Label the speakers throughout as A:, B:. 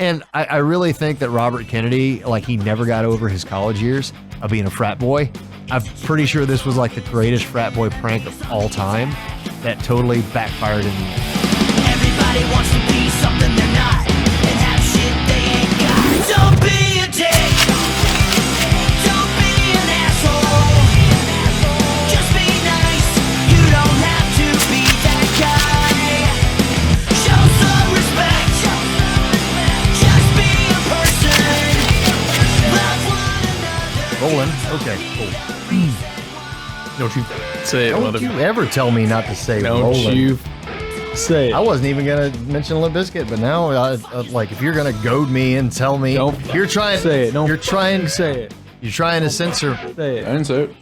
A: And I really think that Robert Kennedy, like, he never got over his college years of being a frat boy. I'm pretty sure this was like the greatest frat boy prank of all time that totally backfired in the end.
B: Everybody wants to be something they're not and have shit they ain't got. Don't be a dick. Don't be an asshole. Just be nice. You don't have to be that guy. Show some respect. Just be a person. Love one another.
A: Rolling? Okay, cool.
C: Don't you say it,
A: Don't you ever tell me not to say
C: Don't
A: rolling.
C: you say it.
A: I wasn't even going to mention Limp Bizkit, but now, like, if you're going to goad me and tell me, you're trying
C: say it. Don't
A: you're trying
C: say it.
A: You're trying to censor.
C: Say it.
D: I didn't say it.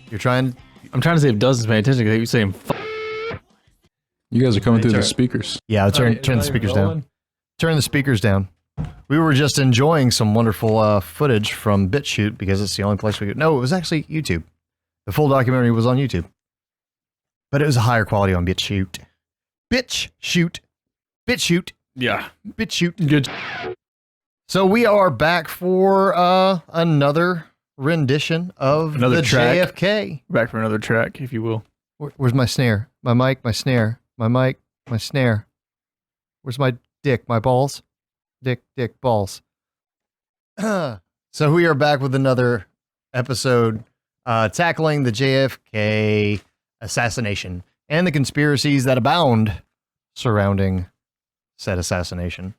A: You're trying.
C: I'm trying to say if Dustin's paying attention because you're saying
D: You guys are coming through the speakers.
A: Yeah, turn the speakers down. Turn the speakers down. We were just enjoying some wonderful footage from BitChute because it's the only place we could. No, it was actually YouTube. The full documentary was on YouTube, but it was a higher quality on BitChute. BitChute.
C: Yeah.
A: BitChute.
C: Good.
A: So we are back for another rendition of
C: Another
A: the
C: track.
A: JFK.
C: Back for another track, if you will.
A: Where's my snare? My mic, my snare. My mic, my snare. Where's my dick, my balls? Dick, balls. So we are back with another episode tackling the JFK assassination and the conspiracies that abound surrounding said assassination.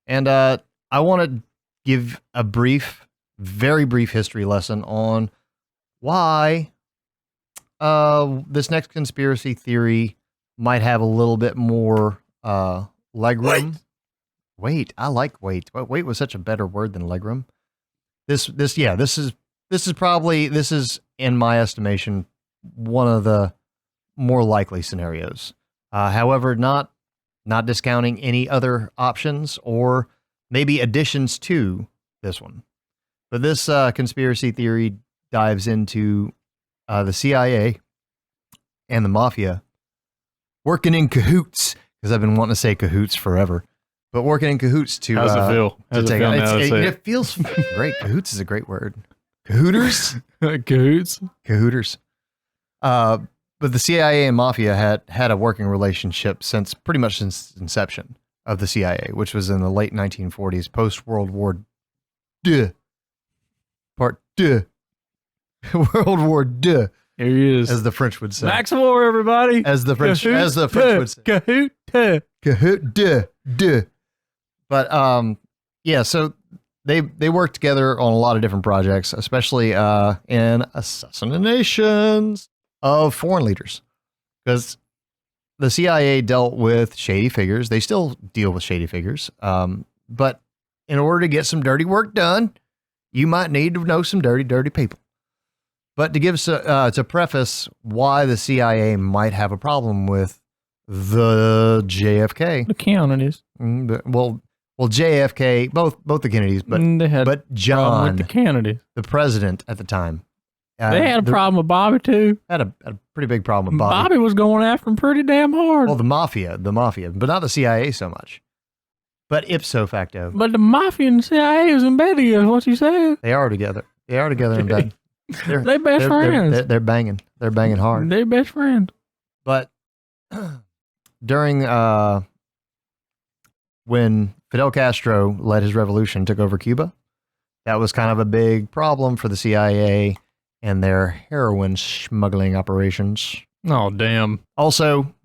A: And I want to give a very brief history lesson on why this next conspiracy theory might have a little bit more legroom. Wait, I like wait. Wait was such a better word than legroom. This is in my estimation one of the more likely scenarios. However, not discounting any other options or maybe additions to this one. But this conspiracy theory dives into the CIA and the Mafia working in cahoots, because I've been wanting to say cahoots forever, but working in cahoots to
C: How's it feel? How's it feel now to say
A: it feels great. Cahoots is a great word. Cahooters?
C: Cahoots?
A: Cahooters. But the CIA and Mafia had a working relationship pretty much since inception of the CIA, which was in the late 1940s, post-World War II. Part II. World War II.
C: Here he is.
A: As the French would say.
C: Max War, everybody.
A: As the French would say.
C: Cahoot.
A: Cahoot. Duh. But yeah, so they worked together on a lot of different projects, especially in assassinations of foreign leaders, because the CIA dealt with shady figures. They still deal with shady figures, but in order to get some dirty work done, you might need to know some dirty people. But to give to preface why the CIA might have a problem with the JFK,
C: The Kennedys.
A: well, JFK, both the Kennedys, but
C: They had
A: but
C: problem
A: John,
C: with the Kennedys.
A: the president at the time,
C: They had a problem with Bobby too.
A: Had a pretty big problem with Bobby.
C: Bobby was going after him pretty damn hard.
A: Well, the mafia, but not the CIA so much. But ipso facto,
C: But the Mafia and CIA is embedded, is what you said.
A: they are together. They are together in bed.
C: They best friends.
A: They're banging. They're banging hard.
C: They best friends.
A: But during when Fidel Castro led his revolution, took over Cuba, that was kind of a big problem for the CIA and their heroin smuggling operations.
C: Oh, damn.
A: Also,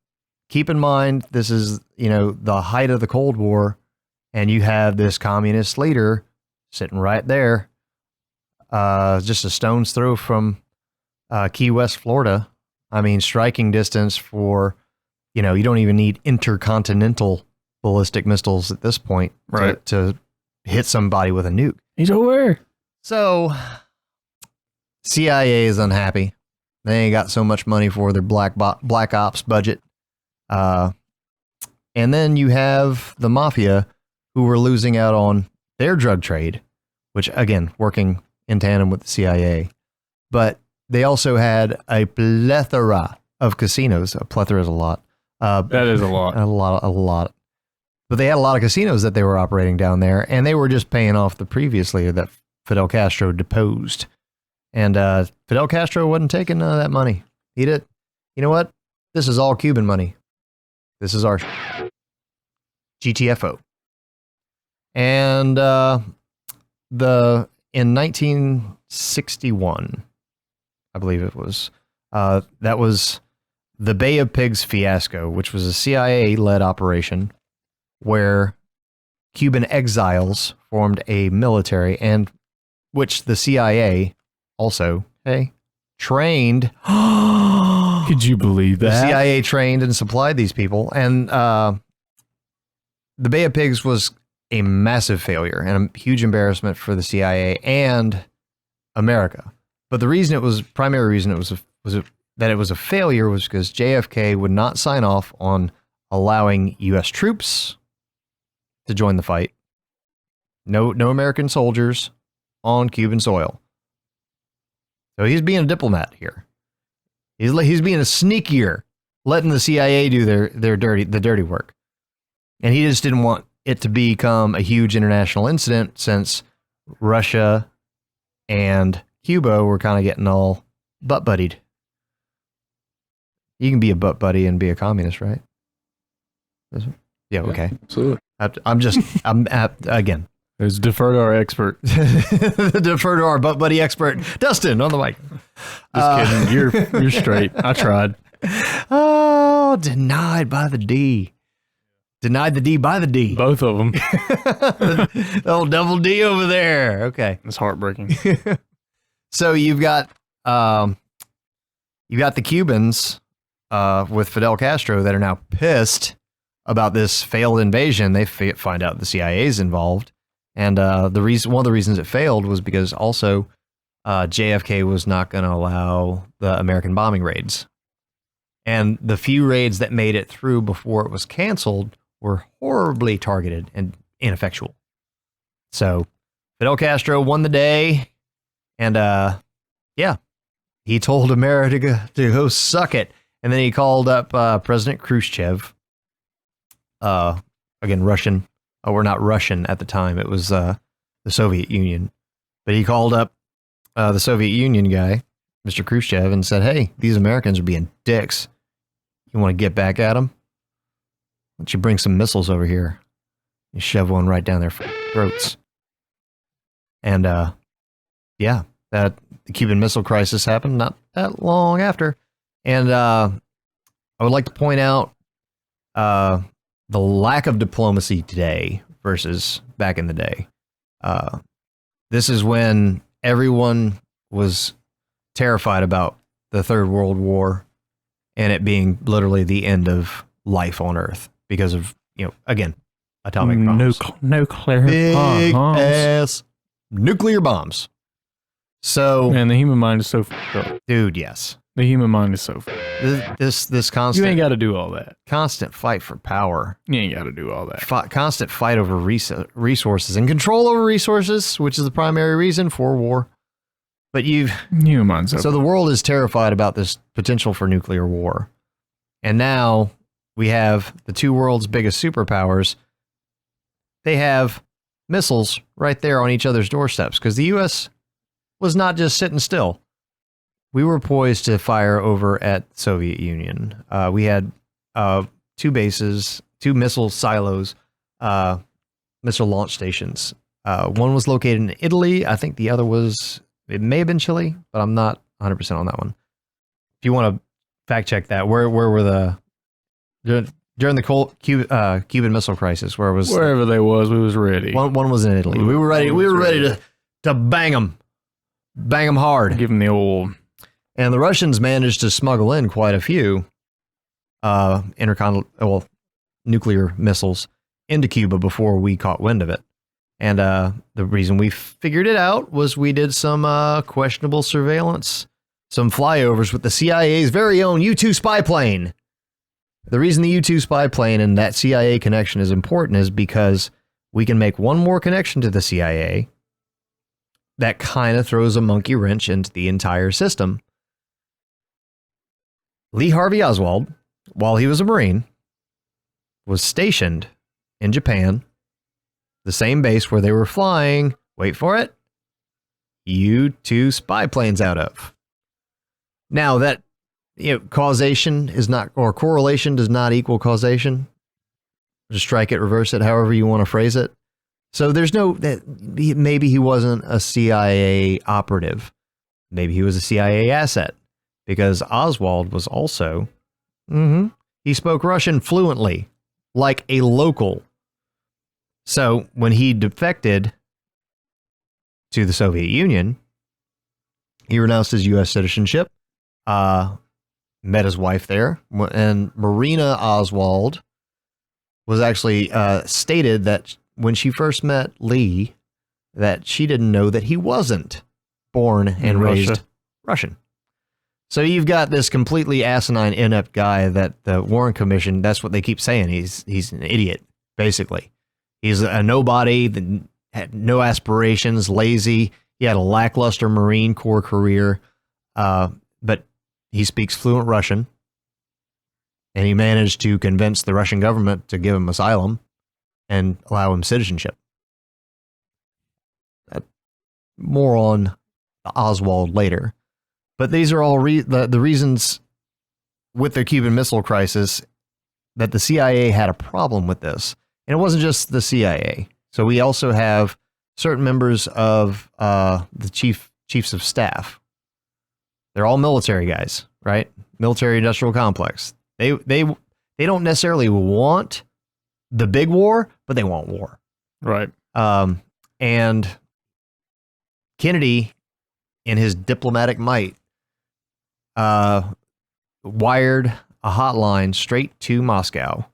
A: keep in mind, this is, the height of the Cold War, and you have this communist leader sitting right there, just a stone's throw from Key West, Florida. I mean, striking distance for, you don't even need intercontinental ballistic missiles at this point to hit somebody with a nuke.
C: He's over there.
A: So, CIA is unhappy. They ain't got so much money for their black ops budget. And then you have the Mafia, who were losing out on their drug trade, which, again, working in tandem with the CIA. But they also had a plethora of casinos. A plethora is a lot.
C: That is a lot.
A: A lot. But they had a lot of casinos that they were operating down there, and they were just paying off the previous leader that Fidel Castro deposed. And Fidel Castro wasn't taking none of that money. He did. You know what? This is all Cuban money. This is our GTFO. And in 1961, I believe it was, that was the Bay of Pigs fiasco, which was a CIA-led operation where Cuban exiles formed a military, and which the CIA also trained.
C: Could you believe
A: The
C: that?
A: CIA trained and supplied these people, and the Bay of Pigs was a massive failure and a huge embarrassment for the CIA and America. But the primary reason it was a failure was because JFK would not sign off on allowing U.S. troops to join the fight. No American soldiers on Cuban soil. So he's being a diplomat here. He's being a sneakier, letting the CIA do the dirty work. And he just didn't want it to become a huge international incident, since Russia and Cuba were kind of getting all butt buddied. You can be a butt buddy and be a communist, right? Yeah, okay.
D: Absolutely.
A: I'm again.
C: Let's defer to our expert.
A: Defer to our butt buddy expert, Dustin, on the mic.
C: Just kidding. You're straight. I tried.
A: Oh, denied by the D. Denied the D by the D.
C: Both of them.
A: Oh, double D over there. Okay.
C: It's heartbreaking.
A: So you've got the Cubans with Fidel Castro that are now pissed about this failed invasion. They find out the CIA is involved, and one of the reasons it failed was because also JFK was not going to allow the American bombing raids, and the few raids that made it through before it was canceled were horribly targeted and ineffectual. So Fidel Castro won the day, and he told America to go suck it. And then he called up President Khrushchev, again, Russian. Oh, we're not Russian at the time. It was the Soviet Union. But he called up the Soviet Union guy, Mr. Khrushchev, and said, hey, these Americans are being dicks. You want to get back at them? Why don't you bring some missiles over here? You shove one right down their throats. And that the Cuban Missile Crisis happened not that long after. And I would like to point out the lack of diplomacy today versus back in the day. This is when everyone was terrified about the Third World War and it being literally the end of life on Earth because of, again, atomic bombs.
C: Nuclear
A: Big
C: bombs.
A: ass nuclear bombs. So,
C: Man, the human mind is so fucked up.
A: dude, yes.
C: The human mind is so fucked up.
A: This
C: You
A: constant
C: ain't got to do all that.
A: constant fight for power,
C: You ain't got to do all that.
A: constant fight over resources and control over resources, which is the primary reason for war. But
C: Human mind's so
A: so the world is terrified about this potential for nuclear war. And now we have the two world's biggest superpowers. They have missiles right there on each other's doorsteps because the U.S. was not just sitting still. We were poised to fire over at the Soviet Union. We had two bases, two missile silos, missile launch stations. One was located in Italy. I think the other it may have been Chile, but I'm not 100% on that one. If you want to fact check that, where were during the Cuban Missile Crisis,
C: wherever they was, we was ready.
A: One was in Italy. We were ready. We were ready to bang them hard.
C: Give them the old.
A: And the Russians managed to smuggle in quite a few nuclear missiles into Cuba before we caught wind of it. And the reason we figured it out was we did some questionable surveillance, some flyovers with the CIA's very own U-2 spy plane. The reason the U-2 spy plane and that CIA connection is important is because we can make one more connection to the CIA that kind of throws a monkey wrench into the entire system. Lee Harvey Oswald, while he was a Marine, was stationed in Japan, the same base where they were flying, wait for it, U-2 spy planes out of. Now that, causation is not, or correlation does not equal causation. Just strike it, reverse it, however you want to phrase it. So there's maybe he wasn't a CIA operative. Maybe he was a CIA asset, because Oswald was also, he spoke Russian fluently, like a local. So when he defected to the Soviet Union, he renounced his U.S. citizenship, met his wife there, and Marina Oswald was actually stated that when she first met Lee, that she didn't know that he wasn't born and raised Russian. So you've got this completely asinine, inept guy that the Warren Commission, that's what they keep saying. He's an idiot, basically. He's a nobody that had no aspirations, lazy. He had a lackluster Marine Corps career, but he speaks fluent Russian, and he managed to convince the Russian government to give him asylum and allow him citizenship. More on Oswald later. But these are all the reasons with the Cuban Missile Crisis that the CIA had a problem with this. And it wasn't just the CIA. So we also have certain members of the chiefs of staff. They're all military guys, right? Military industrial complex. They don't necessarily want the big war, but they want war.
C: Right.
A: And Kennedy, in his diplomatic might, wired a hotline straight to Moscow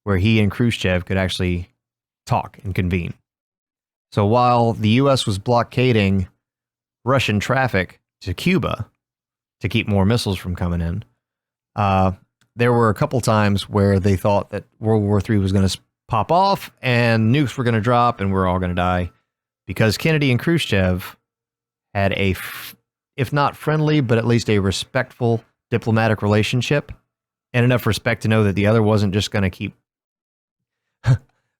A: where he and Khrushchev could actually talk and convene. So while the U.S. was blockading Russian traffic to Cuba to keep more missiles from coming in, there were a couple times where they thought that World War III was going to pop off and nukes were going to drop and we're all going to die, because Kennedy and Khrushchev had if not friendly, but at least a respectful diplomatic relationship, and enough respect to know that the other wasn't just going to keep.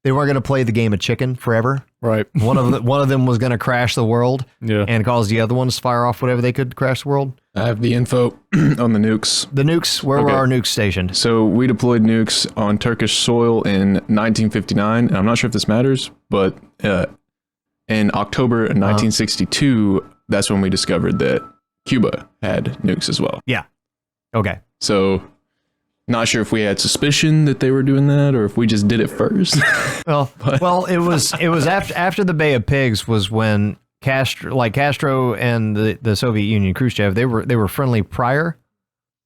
A: They weren't going to play the game of chicken forever.
C: Right.
A: One of them was going to crash the world,
C: yeah,
A: and cause the other ones to fire off whatever they could to crash the world.
D: I have the info on the nukes.
A: The nukes, where were our nukes stationed?
D: So we deployed nukes on Turkish soil in 1959, and I'm not sure if this matters, but in October 1962, that's when we discovered that Cuba had nukes as well.
A: Yeah. Okay.
D: So not sure if we had suspicion that they were doing that or if we just did it first.
A: Well, it was after the Bay of Pigs was when Castro and the Soviet Union, Khrushchev, they were friendly prior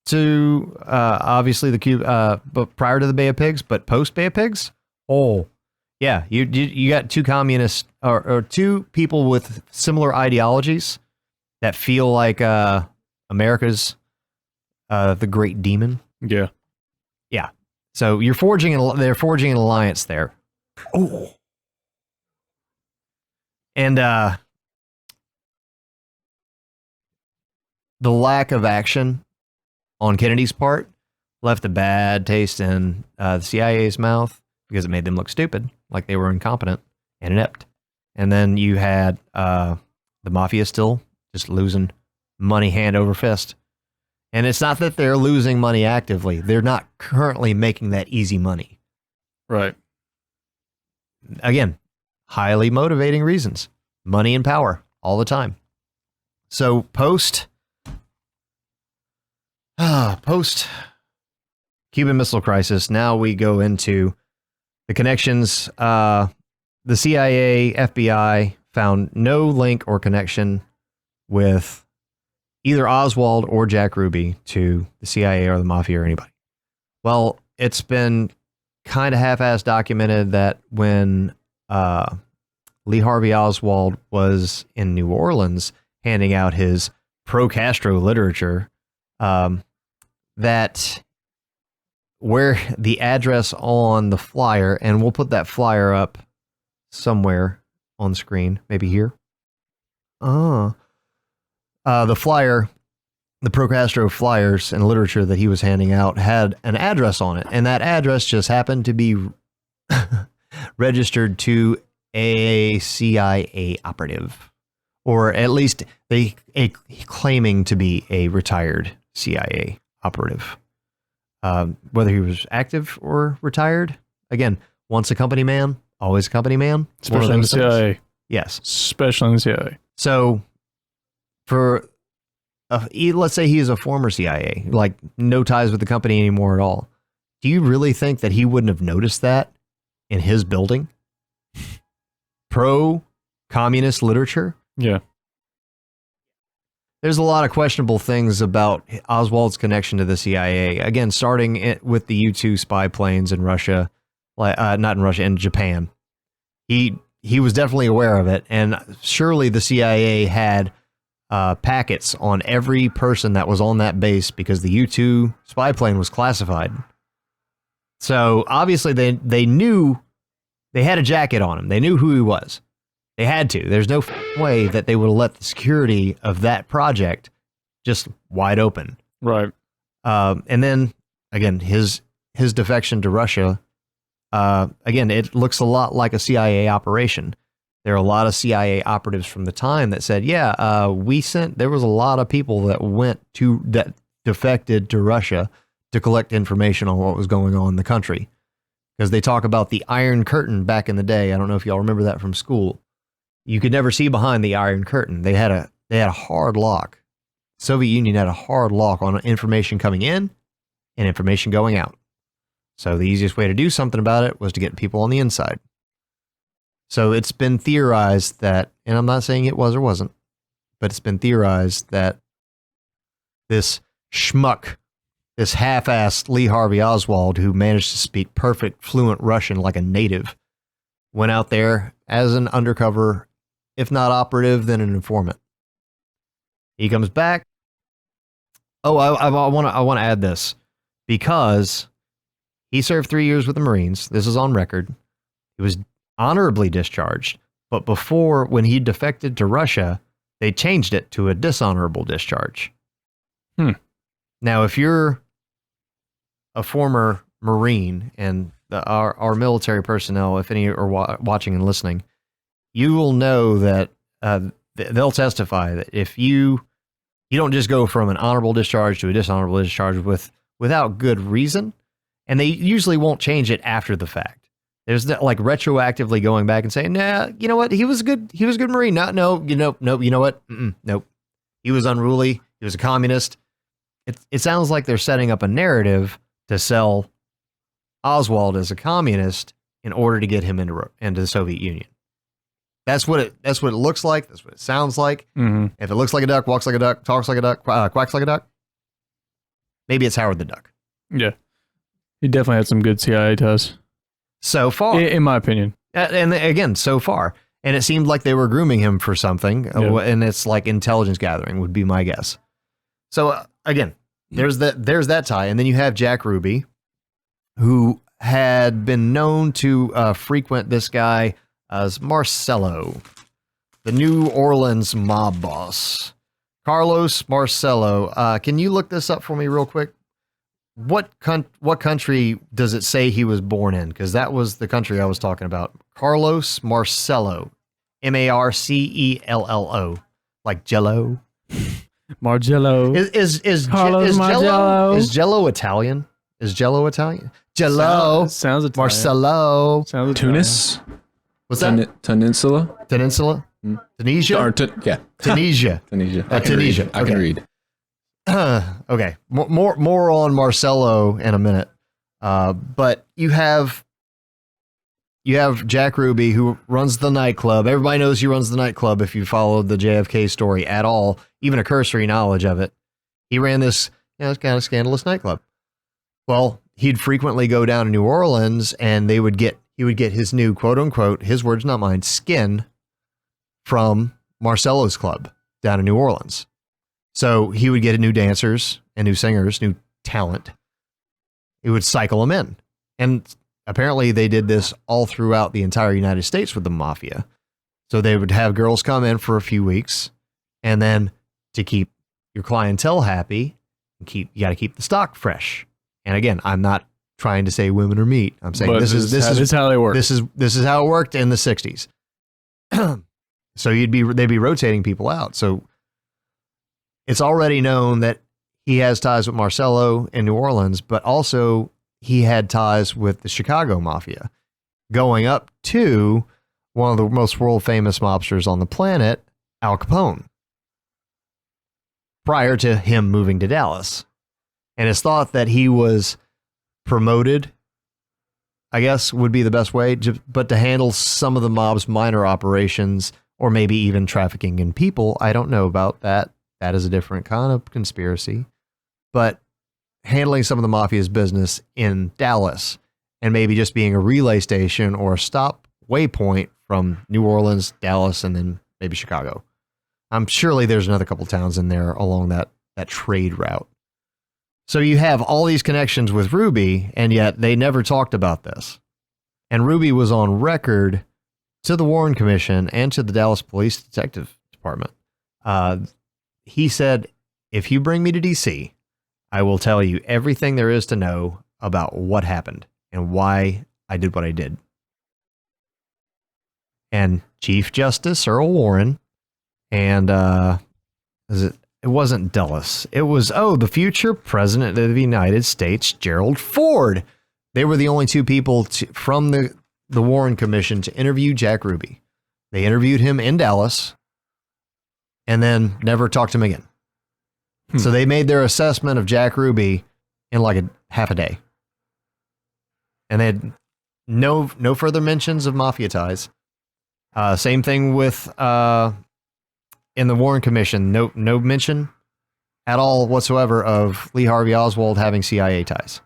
A: to obviously the Cuba, but prior to the Bay of Pigs, but post Bay of Pigs, yeah, you got two communists or two people with similar ideologies that feel like America's the great demon.
C: Yeah.
A: Yeah. So they're forging an alliance there. Oh. And the lack of action on Kennedy's part left a bad taste in the CIA's mouth, because it made them look stupid, like they were incompetent and inept. And then you had the mafia still just losing money hand over fist. And it's not that they're losing money actively. They're not currently making that easy money.
C: Right.
A: Again, highly motivating reasons. Money and power all the time. So post Cuban Missile Crisis, now we go into the connections. The CIA, FBI found no link or connection with either Oswald or Jack Ruby to the CIA or the Mafia or anybody. Well, it's been kind of half-assed documented that when Lee Harvey Oswald was in New Orleans handing out his pro-Castro literature, that where the address on the flyer, and we'll put that flyer up somewhere on screen, maybe here. The flyer, the pro-Castro flyers and literature that he was handing out had an address on it, and that address just happened to be registered to a CIA operative, or at least claiming to be a retired CIA operative. Whether he was active or retired, again, once a company man, always a company man.
C: Especially in the CIA.
A: Yes.
C: Especially in the CIA.
A: So, let's say he is a former CIA, like no ties with the company anymore at all. Do you really think that he wouldn't have noticed that in his building? Pro-communist literature?
C: Yeah.
A: There's a lot of questionable things about Oswald's connection to the CIA. Again, starting with the U-2 spy planes in Russia, not in Russia, in Japan. He was definitely aware of it, and surely the CIA had packets on every person that was on that base because the U-2 spy plane was classified. So obviously they knew they had a jacket on him. They knew who he was. They had to. There's no way that they would have let the security of that project just wide open.
C: Right.
A: And then again, his defection to Russia. Again, it looks a lot like a CIA operation. There are a lot of CIA operatives from the time that said, there was a lot of people that defected to Russia to collect information on what was going on in the country. Because they talk about the Iron Curtain back in the day. I don't know if y'all remember that from school. You could never see behind the Iron Curtain. They had a hard lock. Soviet Union had a hard lock on information coming in and information going out. So the easiest way to do something about it was to get people on the inside. So it's been theorized that, and I'm not saying it was or wasn't, but it's been theorized that this schmuck, this half-assed Lee Harvey Oswald, who managed to speak perfect, fluent Russian like a native, went out there as an undercover, if not operative, then an informant. He comes back. Oh, I want to add this because he served 3 years with the Marines. This is on record. He was honorably discharged, but before, when he defected to Russia, they changed it to a dishonorable discharge. Now, if you're a former Marine, and our military personnel, if any are watching and listening, you will know that they'll testify that if you don't just go from an honorable discharge to a dishonorable discharge without good reason, and they usually won't change it after the fact. There's like retroactively going back and saying, nah, you know what? He was a good Marine. Nope. You know what? Nope. He was unruly. He was a communist. It sounds like they're setting up a narrative to sell Oswald as a communist in order to get him into the Soviet Union. That's what it looks like. That's what it sounds like.
C: Mm-hmm.
A: If it looks like a duck, walks like a duck, talks like a duck, quacks like a duck, maybe it's Howard the Duck.
C: Yeah. He definitely had some good CIA ties.
A: So far.
C: In my opinion.
A: And again, so far. And it seemed like they were grooming him for something.
C: Yeah.
A: And it's like intelligence gathering would be my guess. So again, there's that tie. And then you have Jack Ruby, who had been known to frequent this guy as Marcello, the New Orleans mob boss. Carlos Marcello. Can you look this up for me real quick? What country does it say he was born in? Because that was the country I was talking about. Carlos Marcello. Marcello. Like Jello.
C: Margello.
A: Is
C: Carlos Margello.
A: Is Jello Italian? Is Jello Italian? Jello.
C: Sounds Italian.
A: Marcello.
C: Sounds Italian.
D: Tunis?
A: What's that?
D: Peninsula?
A: Peninsula? Tunisia?
D: Or
A: Tunisia.
D: Tunisia.
A: Tunisia.
D: I can read.
A: Okay. More on Marcello in a minute. But you have Jack Ruby, who runs the nightclub. Everybody knows he runs the nightclub if you followed the JFK story at all, even a cursory knowledge of it. He ran this, kind of scandalous nightclub. Well, he'd frequently go down to New Orleans, and he would get his new, quote unquote, his words not mine, skin from Marcello's club down in New Orleans. So he would get new dancers and new singers, new talent. He would cycle them in. And apparently they did this all throughout the entire United States with the mafia. So they would have girls come in for a few weeks, and then to keep your clientele happy, you got to keep the stock fresh. And again, I'm not trying to say women are meat. I'm saying
C: But
A: this is
C: how they work.
A: This is how it worked in the 60s. So they'd be rotating people out. So it's already known that he has ties with Marcello in New Orleans, but also he had ties with the Chicago Mafia, going up to one of the most world famous mobsters on the planet, Al Capone, prior to him moving to Dallas. And it's thought that he was promoted, I guess would be the best way, but to handle some of the mob's minor operations, or maybe even trafficking in people. I don't know about that. That is a different kind of conspiracy. But handling some of the mafia's business in Dallas, and maybe just being a relay station or a stop waypoint from New Orleans, Dallas, and then maybe Chicago. Surely there's another couple towns in there along that trade route. So you have all these connections with Ruby, and yet they never talked about this. And Ruby was on record to the Warren Commission and to the Dallas Police Detective Department. He said, if you bring me to DC, I will tell you everything there is to know about what happened and why I did what I did. And Chief Justice Earl Warren and it wasn't Dulles. It was, the future president of the United States, Gerald Ford. They were the only two people from the Warren Commission to interview Jack Ruby. They interviewed him in Dallas and then never talked to him again. So they made their assessment of Jack Ruby in like a half a day. And they had no further mentions of mafia ties. Same thing with in the Warren Commission, no mention at all whatsoever of Lee Harvey Oswald having CIA ties.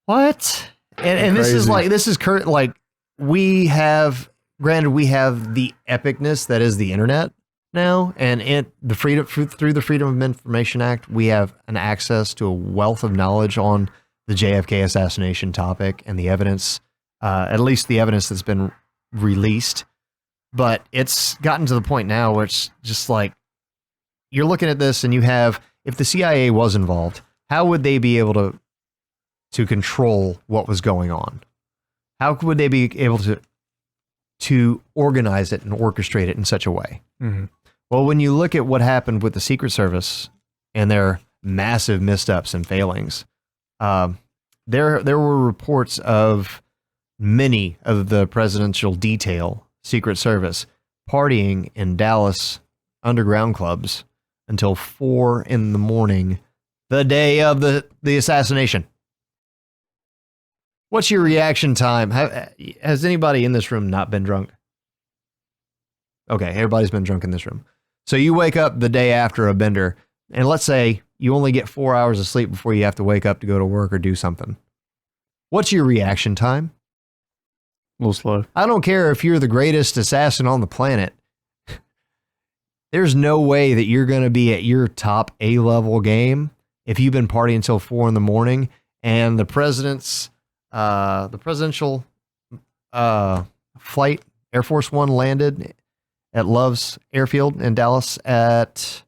A: What? And this is current. Like, we have the epicness that is the internet now, and through the Freedom of Information Act, we have an access to a wealth of knowledge on the JFK assassination topic and the evidence, at least the evidence that's been released. But it's gotten to the point now where it's just like, you're looking at this and you have, if the CIA was involved, how would they be able to control what was going on? How would they be able to organize it and orchestrate it in such a way?
C: Mm-hmm.
A: Well, when you look at what happened with the Secret Service and their massive missteps and failings, there were reports of many of the presidential detail, Secret Service, partying in Dallas underground clubs until 4 a.m, the day of the assassination. What's your reaction time? Has anybody in this room not been drunk? Okay, everybody's been drunk in this room. So you wake up the day after a bender, and let's say you only get 4 hours of sleep before you have to wake up to go to work or do something. What's your reaction time?
C: A little slow.
A: I don't care if you're the greatest assassin on the planet. There's no way that you're going to be at your top A-level game if you've been partying until 4 a.m. and the presidential flight, Air Force One, landed at Love's Airfield in Dallas at,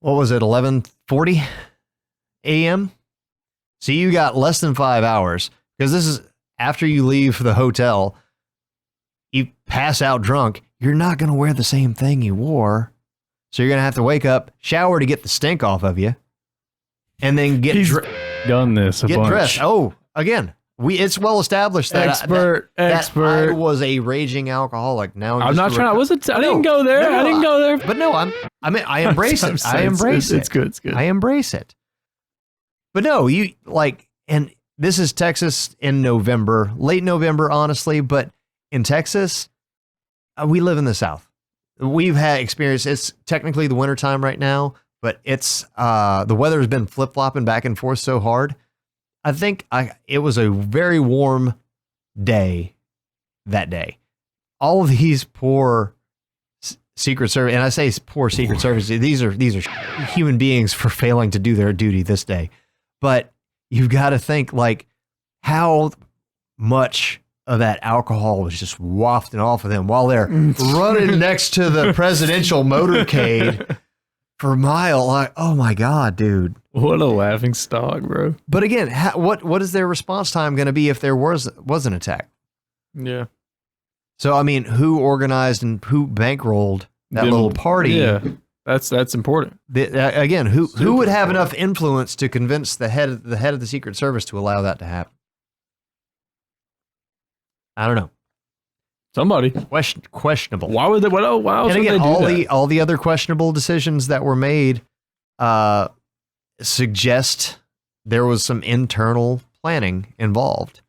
A: 11:40 a.m.? So you got less than 5 hours, because this is after you leave the hotel, you pass out drunk. You're not going to wear the same thing you wore. So you're going to have to wake up, shower to get the stink off of you, and then get
C: done this a bunch.
A: dressed. Oh, again, it's well established that
C: expert.
A: I was a raging alcoholic. Now
C: I'm not trying. I didn't go there. I didn't go there.
A: But no, I embrace it. I embrace it.
C: It's good. It's good.
A: I embrace it. But no, and this is Texas in November, late November, honestly. But in Texas, we live in the South. We've had experience. It's technically the wintertime right now, but it's the weather has been flip-flopping back and forth so hard. I think it was a very warm day that day. All of these poor Secret Service, and I say poor Secret Service, these are human beings for failing to do their duty this day. But you've got to think, like, how much of that alcohol was just wafting off of them while they're running next to the presidential motorcade, for a mile. Like, oh my God, dude.
C: What a laughing stock, bro.
A: But again, what is their response time going to be if there was an attack?
C: Yeah.
A: So, I mean, who organized and who bankrolled that little party?
C: Yeah. That's important.
A: Again, who would have enough influence to convince the head of the Secret Service to allow that to happen? I don't know.
C: Somebody.
A: Questionable.
C: Why would they? Why else
A: And
C: would
A: again,
C: they do that?
A: all the other questionable decisions that were made suggest there was some internal planning involved.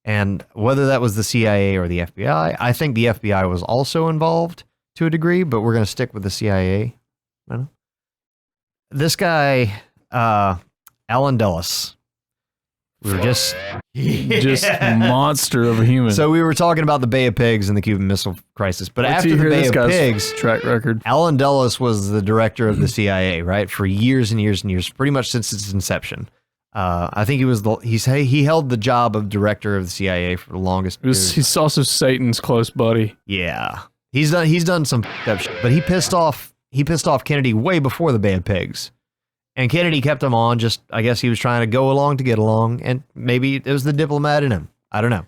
A: And whether that was the CIA or the FBI, I think the FBI was also involved to a degree, but we're going to stick with the CIA. I don't know. This guy, Alan Dulles, we were just
C: monster of a human.
A: So we were talking about the Bay of Pigs and the Cuban Missile Crisis, but after the Bay of Pigs,
C: track record,
A: Alan Dulles was the director of the CIA, right, for years and years and years, pretty much since its inception. I think he held the job of director of the CIA for the longest.
C: He's also Satan's close buddy.
A: Yeah, he's done some shit, but he pissed off Kennedy way before the Bay of Pigs. And Kennedy kept him on, I guess he was trying to go along to get along, and maybe it was the diplomat in him. I don't know.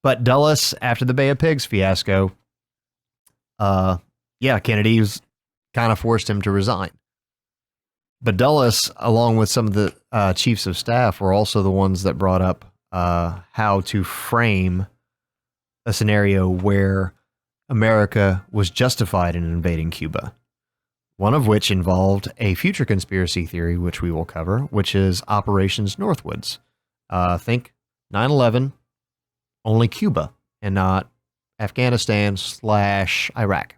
A: But Dulles, after the Bay of Pigs fiasco, Kennedy was kind of forced him to resign. But Dulles, along with some of the chiefs of staff, were also the ones that brought up how to frame a scenario where America was justified in invading Cuba. One of which involved a future conspiracy theory, which we will cover, which is Operations Northwoods. Think 9/11, only Cuba, and not Afghanistan/Iraq.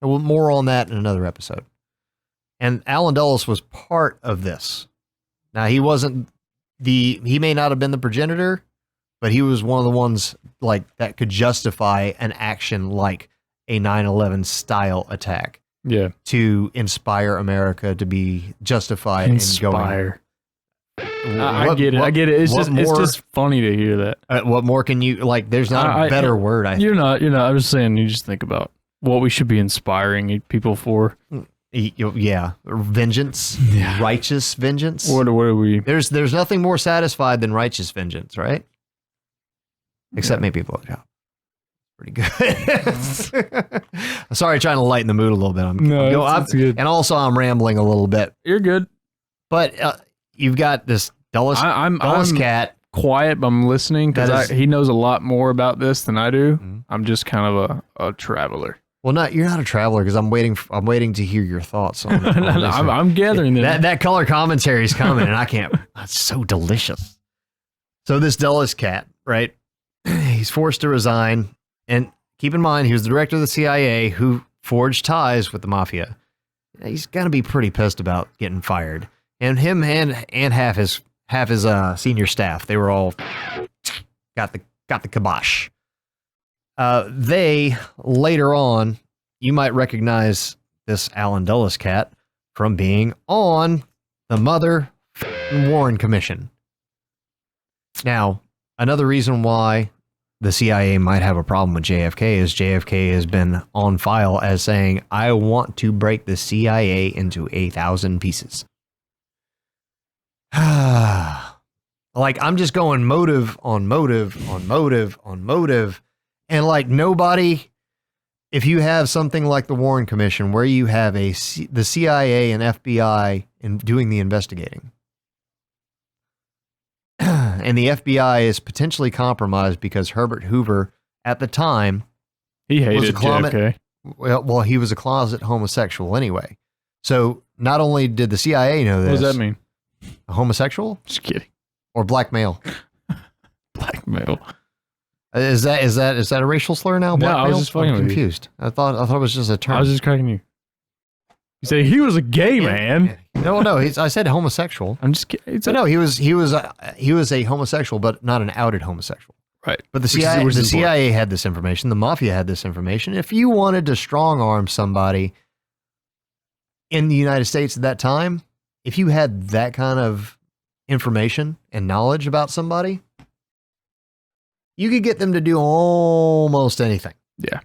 A: More on that in another episode. And Alan Dulles was part of this. Now, he may not have been the progenitor, but he was one of the ones that could justify an action like a 9/11 style attack.
C: Yeah.
A: To inspire America to be justified in going.
C: I get it. It's just funny to hear that.
A: What more can you there's not a better word.
C: You're not. I'm just saying, you just think about what we should be inspiring people for.
A: Yeah. Vengeance. Yeah. Righteous vengeance.
C: What are we?
A: There's nothing more satisfied than righteous vengeance, right? Except maybe blowjob. Pretty good. Sorry, trying to lighten the mood a little bit.
C: It's good.
A: And also, I'm rambling a little bit.
C: You're good.
A: But you've got this Dulles cat.
C: Quiet, but I'm listening because he knows a lot more about this than I do. Mm-hmm. I'm just kind of a traveler.
A: Well, you're not a traveler because I'm waiting to hear your thoughts on it.
C: I'm gathering them.
A: That color commentary is coming, and I can't. It's so delicious. So this Dulles cat, right? He's forced to resign. And keep in mind, he was the director of the CIA who forged ties with the Mafia. He's got to be pretty pissed about getting fired. And him and half his senior staff, they were all got the kibosh. They later on, you might recognize this Alan Dulles cat from being on the Mother Warren Commission. Now, another reason why the CIA might have a problem with JFK is JFK has been on file as saying, I want to break the CIA into 1,000 pieces. I'm just going motive on motive on motive on motive. And nobody, if you have something like the Warren Commission where you have the CIA and FBI doing the investigating, and the FBI is potentially compromised because Herbert Hoover, at the time,
C: he hated JFK.
A: Well, he was a closet homosexual anyway. So not only did the CIA know this.
C: What does that mean?
A: A homosexual?
C: Just kidding.
A: Or blackmail?
C: Blackmail.
A: Is that a racial slur now?
C: No, I was just fucking
A: confused. I thought it was just a term.
C: I was just cracking you. You say he was a gay man.
A: No. I said homosexual.
C: I'm just kidding.
A: No, he was a homosexual, but not an outed homosexual.
C: Right.
A: But the CIA had this information. The Mafia had this information. If you wanted to strong arm somebody in the United States at that time, if you had that kind of information and knowledge about somebody, you could get them to do almost anything.
C: Yeah.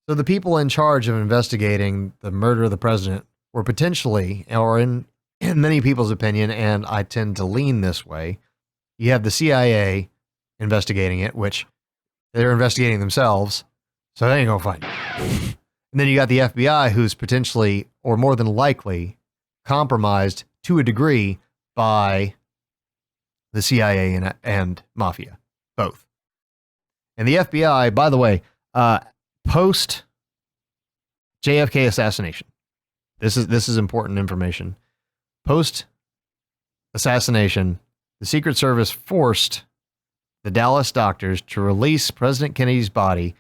A: So the people in charge of investigating the murder of the president were potentially, or in many people's opinion, and I tend to lean this way, you have the CIA investigating it, which they're investigating themselves, so they ain't gonna find it. And then you got the FBI, who's potentially, or more than likely, compromised to a degree by the CIA and Mafia, both. And the FBI, by the way, post JFK assassination. This is important information. Post assassination, the Secret Service forced the Dallas doctors to release President Kennedy's body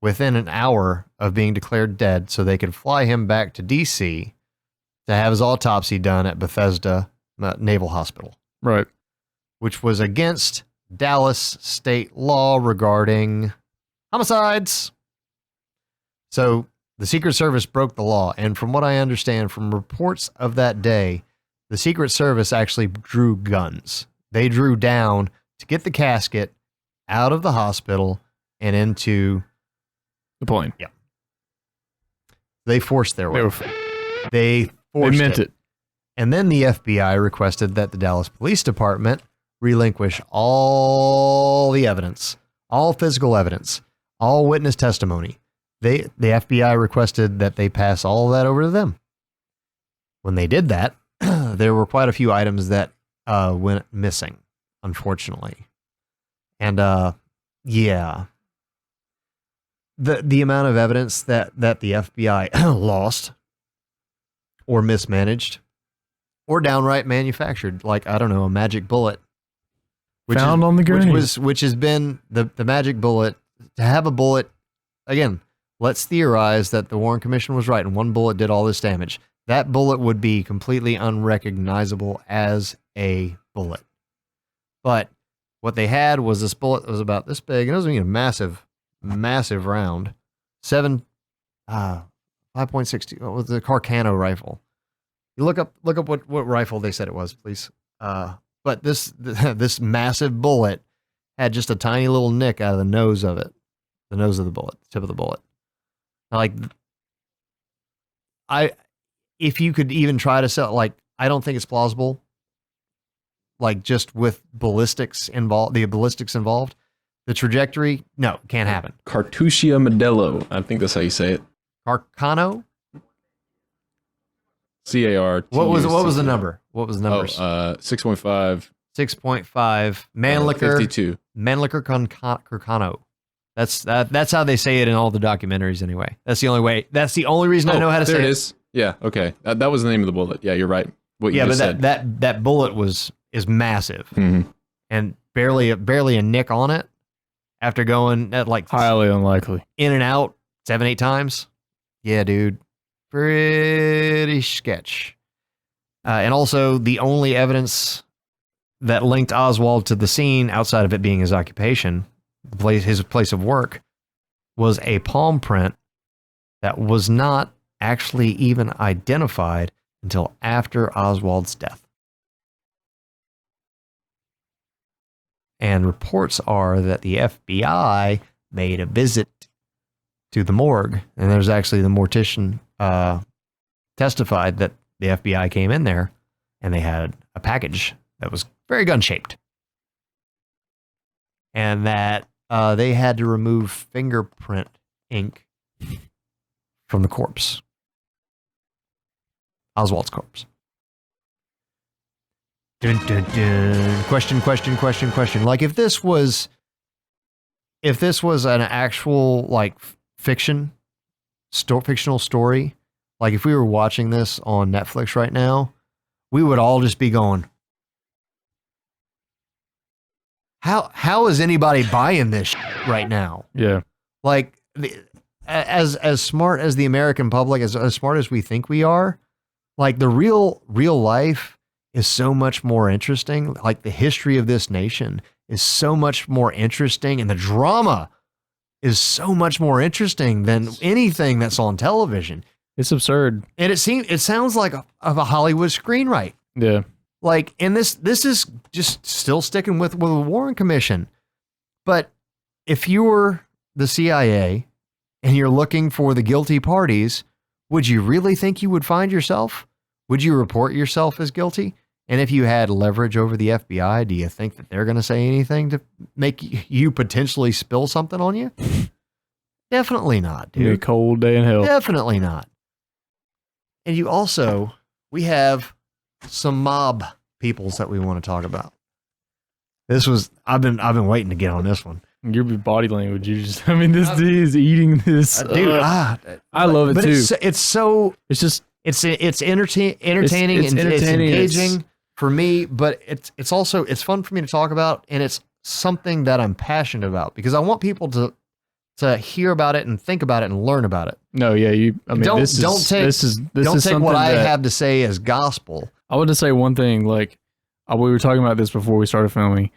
A: within an hour of being declared dead so they could fly him back to D.C. to have his autopsy done at Bethesda Naval Hospital.
C: Right.
A: Which was against Dallas state law regarding homicides. So the Secret Service broke the law. And from what I understand from reports of that day, the Secret Service actually drew guns. They drew down to get the casket out of the hospital and into
C: the plane.
A: Yeah. They forced their way. They
C: meant it.
A: And then the FBI requested that the Dallas Police Department relinquish all the evidence, all physical evidence, all witness testimony. The FBI requested that they pass all of that over to them. When they did that, there were quite a few items that went missing, unfortunately. And yeah, the amount of evidence that the FBI lost or mismanaged or downright manufactured, like, I don't know, a magic bullet.
C: Found on the gurney.
A: Which has been the magic bullet. To have a bullet, again, let's theorize that the Warren Commission was right and one bullet did all this damage. That bullet would be completely unrecognizable as a bullet. But what they had was this bullet that was about this big, and it wasn't even a massive round. 5.62. What was the Carcano rifle? You look up what rifle they said it was, please. But this massive bullet had just a tiny little nick out of the nose of it. The nose of the bullet, tip of the bullet. Like, if you could even try to sell, like, I don't think it's plausible. Like, just with ballistics involved, the trajectory, no, can't happen.
D: Cartuccia Modelo. I think that's how you say it.
A: Carcano?
D: C-A-R.
A: What was the number? What was the numbers?
D: 6.5.
A: 6.5. Mannlicher.
D: 52.
A: Mannlicher Carcano. That's how they say it in all the documentaries anyway. That's the only way. That's the only reason I know how to say it.
D: There it is. Yeah, okay. That was the name of the bullet. Yeah, you're right. What you just said.
A: that bullet is massive.
D: Mm-hmm.
A: And barely a nick on it after going at like
C: highly unlikely
A: in and out 7-8 times. Yeah, dude. Pretty sketch. And also the only evidence that linked Oswald to the scene outside of it being his occupation, his place of work, was a palm print that was not actually even identified until after Oswald's death. And reports are that the FBI made a visit to the morgue, and there's actually the mortician testified that the FBI came in there and they had a package that was very gun-shaped. And that they had to remove fingerprint ink from the corpse. Oswald's corpse. Dun, dun, dun. Question. Like, if this was an actual, like, fictional story, like if we were watching this on Netflix right now, we would all just be going, how is anybody buying this right now?
C: Yeah.
A: Like, as smart as the American public, as smart as we think we are, like, the real life is so much more interesting. Like, the history of this nation is so much more interesting, and the drama is so much more interesting than anything that's on television.
C: It's absurd.
A: And it sounds like a Hollywood screenwrite.
C: Yeah.
A: Like, and this is just still sticking with the Warren Commission. But if you were the CIA and you're looking for the guilty parties, would you really think you would find yourself? Would you report yourself as guilty? And if you had leverage over the FBI, do you think that they're going to say anything to make you potentially spill something on you? Definitely not, dude.
C: A cold day in hell.
A: Definitely not. And we have some mob peoples that we want to talk about. I've been waiting to get on this one.
C: Your body language, this dude is eating this.
A: Dude,
C: I love it
A: but
C: too.
A: It's entertaining and it's engaging for me, but it's also fun for me to talk about, and it's something that I'm passionate about because I want people to hear about it and think about it and learn about it.
C: No, yeah, don't
A: take what I have to say as gospel.
C: I want to say one thing, like we were talking about this before we started filming.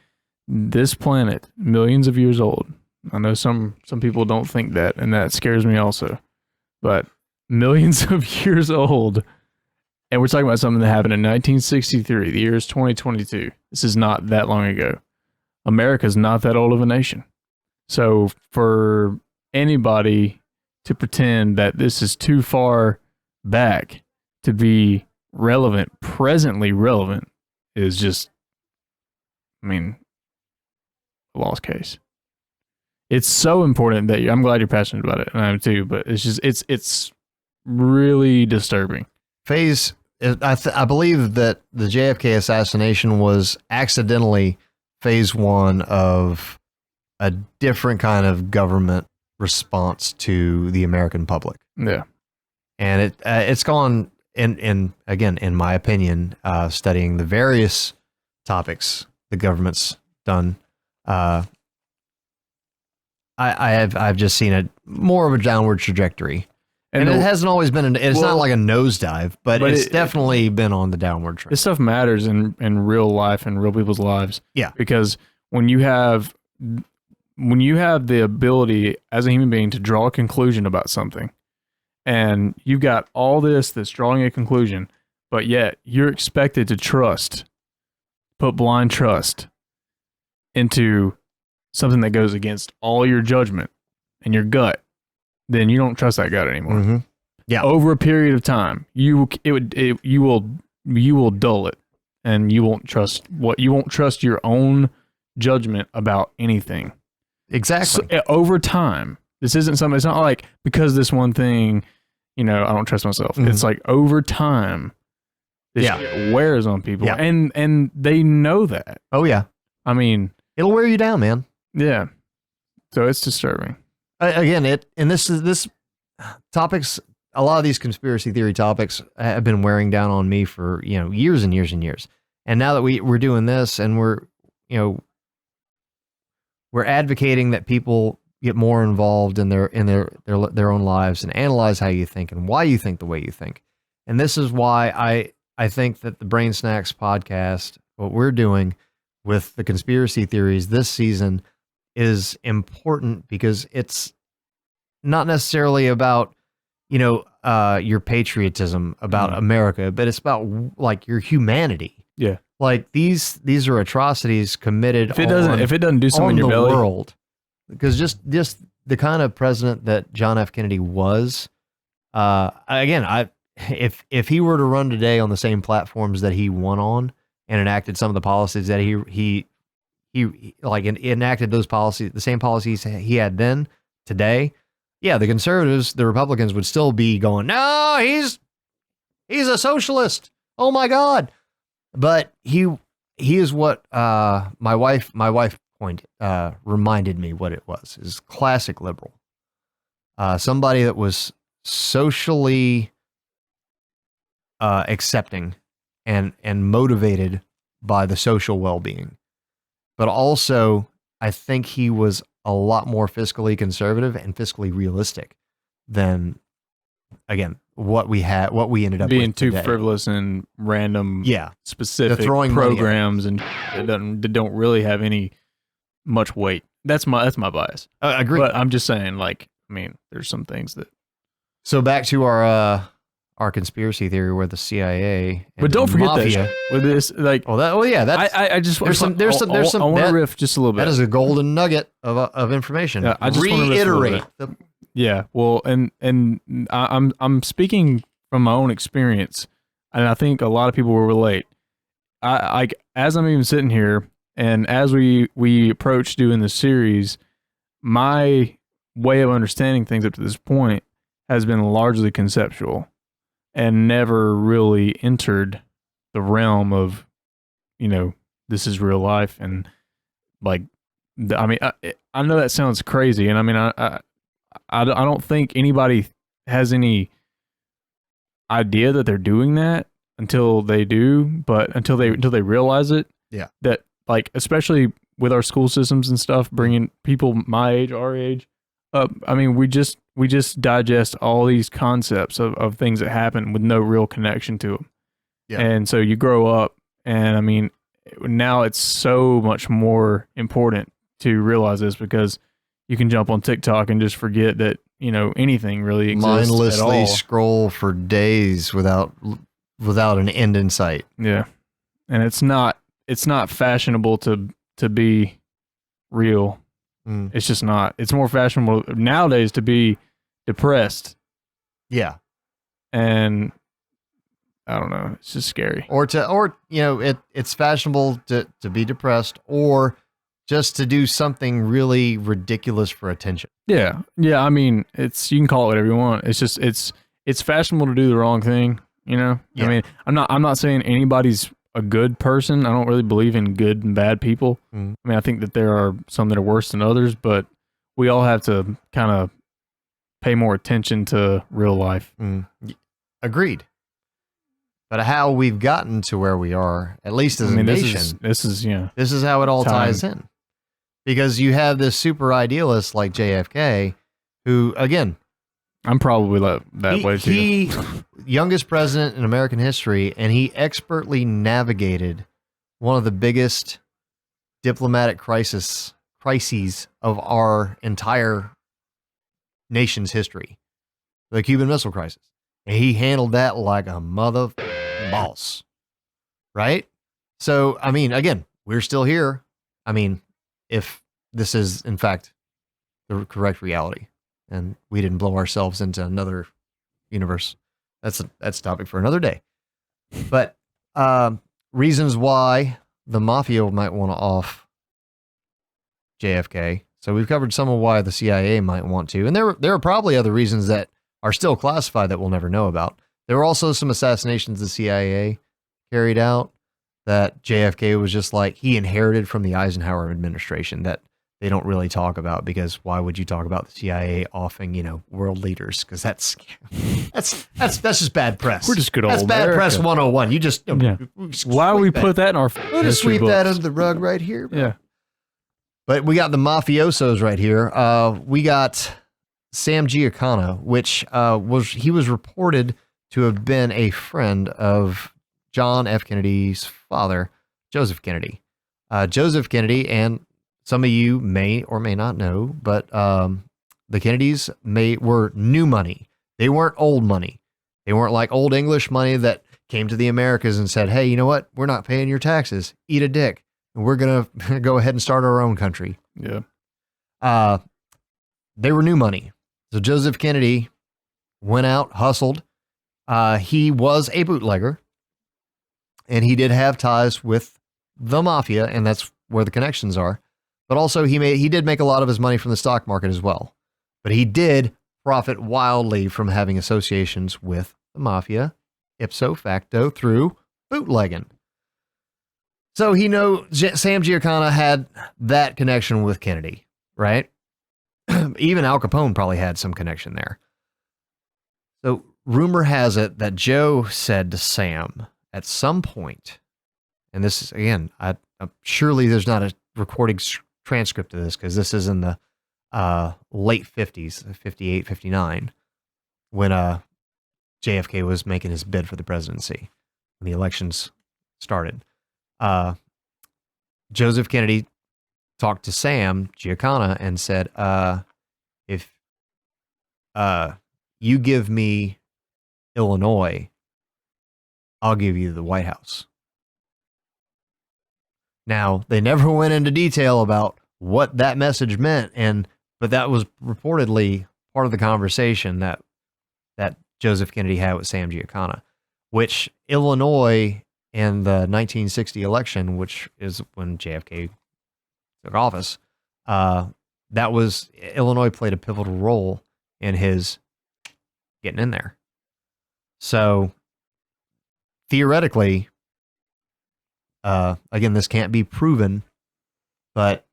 C: This planet, millions of years old. I know some people don't think that, and that scares me also. But millions of years old, and we're talking about something that happened in 1963. The year is 2022. This is not that long ago. America's not that old of a nation. So for anybody to pretend that this is too far back to be relevant, presently relevant, is just, a lost case. It's so important that I'm glad you're passionate about it, and I am too, but it's just, it's really disturbing.
A: I believe that the JFK assassination was accidentally phase one of a different kind of government response to the American public.
C: Yeah.
A: And it's gone, in my opinion, studying the various topics the government's done, I've just seen it more of a downward trajectory, and it hasn't always been. It's not like a nosedive, but it's definitely been on the downward trend.
C: This stuff matters in real life and real people's lives.
A: Yeah,
C: because when you have the ability as a human being to draw a conclusion about something, and you've got all this that's drawing a conclusion, but yet you're expected to put blind trust into something that goes against all your judgment and your gut, then you don't trust that gut anymore.
A: Mm-hmm. Yeah.
C: Over a period of time, you will dull it, and you won't trust your own judgment about anything.
A: Exactly.
C: So, over time, this isn't something. It's not like because this one thing, I don't trust myself. Mm-hmm. It's like over time, this shit wears on people, and they know that.
A: Oh yeah. It'll wear you down, man.
C: Yeah. So it's disturbing.
A: This topics, a lot of these conspiracy theory topics have been wearing down on me for, years and years and years. And now that we're doing this and we're advocating that people get more involved in their own lives and analyze how you think and why you think the way you think. And this is why I think that the Brain Snacks podcast, what we're doing with the conspiracy theories this season, is important because it's not necessarily about, your patriotism about America, but it's about like your humanity.
C: Yeah.
A: Like these are atrocities committed
C: if it doesn't do something in your belly,
A: world. Because just the kind of president that John F. Kennedy was, if he were to run today on the same platforms that he won on and enacted some of the policies that he enacted those policies, the same policies he had then, today, the conservatives, the Republicans would still be going, no, he's a socialist. Oh my God. But he is what my wife reminded me what it was. Is classic liberal. Somebody that was socially accepting and motivated by the social well-being. But also, I think he was a lot more fiscally conservative and fiscally realistic than, again, what we ended up
C: being
A: with
C: too
A: today.
C: Frivolous and random,
A: They're
C: specific
A: throwing
C: programs, and that don't really have any much weight. That's my bias.
A: Agree.
C: But I'm just saying, there's some things that.
A: So back to our conspiracy theory where the CIA and
C: but don't forget
A: Mafia,
C: that with this, that's. I just
A: there's some.
C: I want to riff just a little bit.
A: That is a golden nugget of information.
C: Yeah, I just want to
A: reiterate
C: Yeah, well, and I'm speaking from my own experience, and I think a lot of people will relate. I as I'm even sitting here, and as we approach doing the series, my way of understanding things up to this point has been largely conceptual, and never really entered the realm of, this is real life, and like, I mean, I know that sounds crazy, and I mean, I don't think anybody has any idea that they're doing that until they do, but until they realize it.
A: Yeah.
C: That, like, especially with our school systems and stuff, bringing people my age, our age up. I mean, we just digest all these concepts of things that happen with no real connection to them.
A: Yeah.
C: And so you grow up, and I mean, now it's so much more important to realize this, because you can jump on TikTok and just forget that, anything really exists at
A: Mindlessly
C: all.
A: scroll for days without an end in sight.
C: Yeah. And it's not fashionable to be real.
A: Mm.
C: It's just not. It's more fashionable nowadays to be depressed.
A: Yeah.
C: And I don't know, it's just scary.
A: Or it's fashionable to be depressed, or just to do something really ridiculous for attention.
C: Yeah. I mean, you can call it whatever you want. It's just it's fashionable to do the wrong thing.
A: Yeah.
C: I mean, I'm not saying anybody's a good person. I don't really believe in good and bad people.
A: Mm.
C: I mean, I think that there are some that are worse than others, but we all have to kind of pay more attention to real life.
A: Mm. Agreed. But how we've gotten to where we are, at least as a nation,
C: this is
A: how it all
C: time.
A: ties in. Because you have this super idealist like JFK, who, again,
C: I'm probably that way too.
A: He youngest president in American history, and he expertly navigated one of the biggest diplomatic crises of our entire nation's history, the Cuban Missile Crisis. And he handled that like a mother boss, right? So, I mean, again, we're still here. I mean, if this is, in fact, the correct reality, and we didn't blow ourselves into another universe. That's a topic for another day. But reasons why the mafia might want to off JFK. So we've covered some of why the CIA might want to. And there are probably other reasons that are still classified that we'll never know about. There were also some assassinations the CIA carried out that JFK was just like, he inherited from the Eisenhower administration that they don't really talk about, because why would you talk about the CIA offing, world leaders? Because that's just bad press.
C: We're just good old
A: That's bad
C: America.
A: press 101. You just
C: Why would we put that in our
A: We'll just sweep that under the rug right here. Bro.
C: Yeah.
A: But we got the mafiosos right here. We got Sam Giancana, which was reported to have been a friend of John F. Kennedy's father, Joseph Kennedy. Joseph Kennedy, and some of you may or may not know, but the Kennedys were new money. They weren't old money. They weren't like old English money that came to the Americas and said, hey, you know what? We're not paying your taxes. Eat a dick. And we're going to go ahead and start our own country.
C: Yeah.
A: They were new money. So Joseph Kennedy went out, hustled. He was a bootlegger, and he did have ties with the mafia, and that's where the connections are. But also he did make a lot of his money from the stock market as well. But he did profit wildly from having associations with the mafia, ipso facto, through bootlegging. So Sam Giancana had that connection with Kennedy, right? Even Al Capone probably had some connection there. So rumor has it that Joe said to Sam at some point, and this is, again, surely there's not a recording transcript of this, because this is in the late 50s, 58, 59, when JFK was making his bid for the presidency, when the elections started. Joseph Kennedy talked to Sam Giancana and said, if you give me Illinois, I'll give you the White House. Now, they never went into detail about what that message meant, but that was reportedly part of the conversation that Joseph Kennedy had with Sam Giancana, which Illinois in the 1960 election, which is when JFK took office, that was Illinois played a pivotal role in his getting in there. So theoretically, again, this can't be proven, but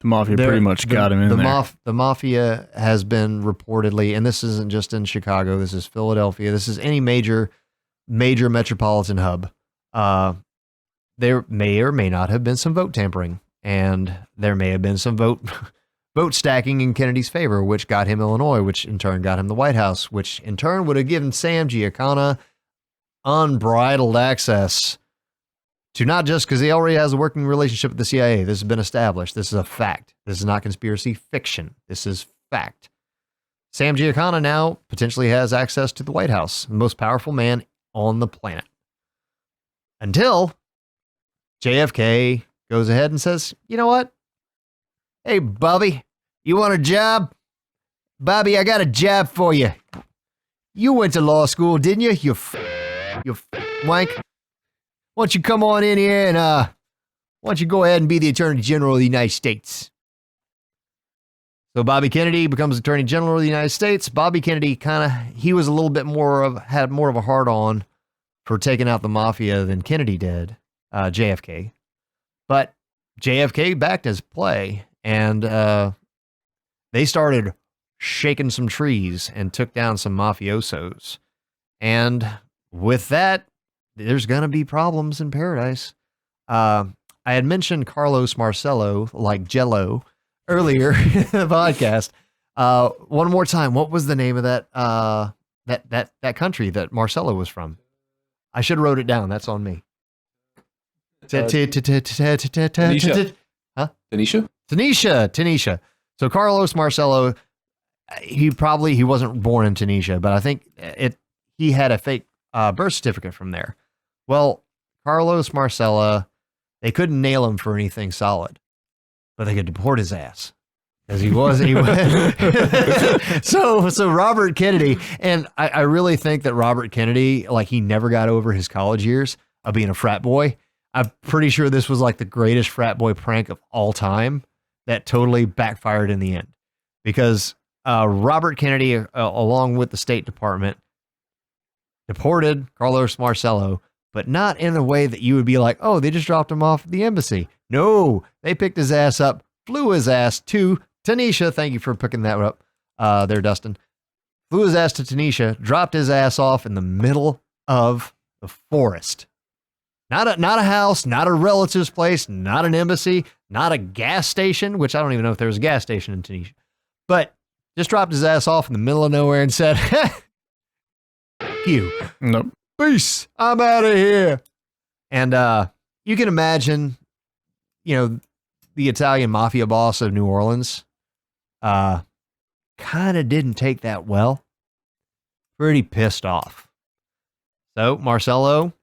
C: The mafia pretty much got him in there.
A: The mafia has been reportedly, and this isn't just in Chicago, this is Philadelphia, this is any major metropolitan hub. There may or may not have been some vote tampering, and there may have been some vote stacking in Kennedy's favor, which got him Illinois, which in turn got him the White House, which in turn would have given Sam Giancana unbridled access to not just because he already has a working relationship with the CIA. This has been established. This is a fact. This is not conspiracy fiction. This is fact. Sam Giancana now potentially has access to the White House, the most powerful man on the planet. Until JFK goes ahead and says, you know what? Hey, Bobby, you want a job? Bobby, I got a job for you. You went to law school, didn't you? You wank. Why don't you come on in here and why don't you go ahead and be the Attorney General of the United States? So Bobby Kennedy becomes Attorney General of the United States. Bobby Kennedy he was a little bit had more of a hard on for taking out the mafia than Kennedy did, JFK. But JFK backed his play, and they started shaking some trees and took down some mafiosos. And with that, there's going to be problems in paradise. I had mentioned Carlos Marcello, like Jello, earlier in the podcast. One more time, what was the name of that country that Marcello was from? I should have wrote it down. That's on me. Tunisia. So Carlos Marcello, he wasn't born in Tunisia, but I think he had a fake birth certificate from there. Well, Carlos Marcello, they couldn't nail him for anything solid, but they could deport his ass. Because he was. So Robert Kennedy, and I really think that Robert Kennedy, like, he never got over his college years of being a frat boy. I'm pretty sure this was like the greatest frat boy prank of all time that totally backfired in the end. Because Robert Kennedy, along with the State Department, deported Carlos Marcello, but not in a way that you would be like, oh, they just dropped him off at the embassy. No, they picked his ass up, flew his ass to Tunisia. Thank you for picking that up there, Dustin. Flew his ass to Tunisia, dropped his ass off in the middle of the forest. Not a house, not a relative's place, not an embassy, not a gas station, which I don't even know if there was a gas station in Tunisia. But just dropped his ass off in the middle of nowhere and said, you.
C: Nope.
A: Peace. I'm out of here. And you can imagine, the Italian mafia boss of New Orleans kind of didn't take that well. Pretty pissed off. So Marcello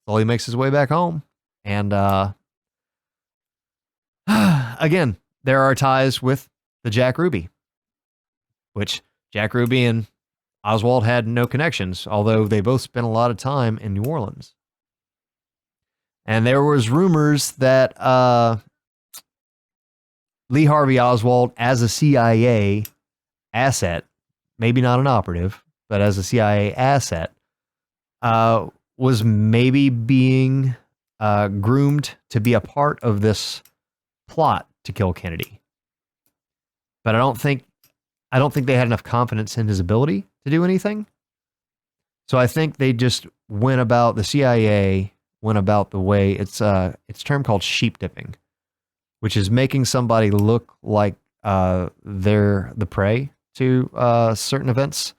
A: slowly makes his way back home. And again, there are ties with the Jack Ruby, which Jack Ruby and Oswald had no connections, although they both spent a lot of time in New Orleans. And there was rumors that Lee Harvey Oswald, as a CIA asset, maybe not an operative, but as a CIA asset, was maybe being groomed to be a part of this plot to kill Kennedy. But I don't think they had enough confidence in his ability to do anything. So I think they just the CIA went about the way it's a term called sheep dipping, which is making somebody look like they're the prey to certain events.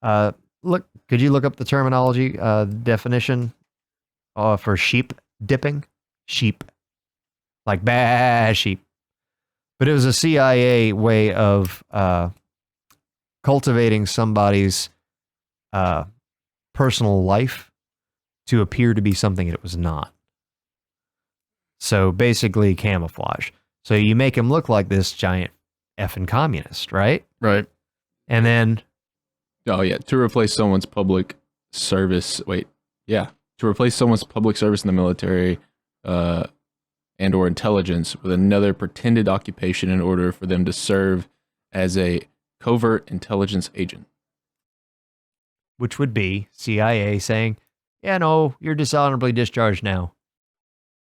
A: Could you look up the terminology, definition for sheep dipping? Sheep, like bad sheep. But it was a CIA way of cultivating somebody's personal life to appear to be something it was not. So basically camouflage. So you make him look like this giant effing communist, right?
C: Right.
E: And then,
D: Oh yeah, to replace someone's public service. Wait, yeah, to replace someone's public service in the military, and or intelligence with another pretended occupation in order for them to serve as a covert intelligence agent.
E: which would be CIA saying, yeah, no, you're dishonorably discharged now.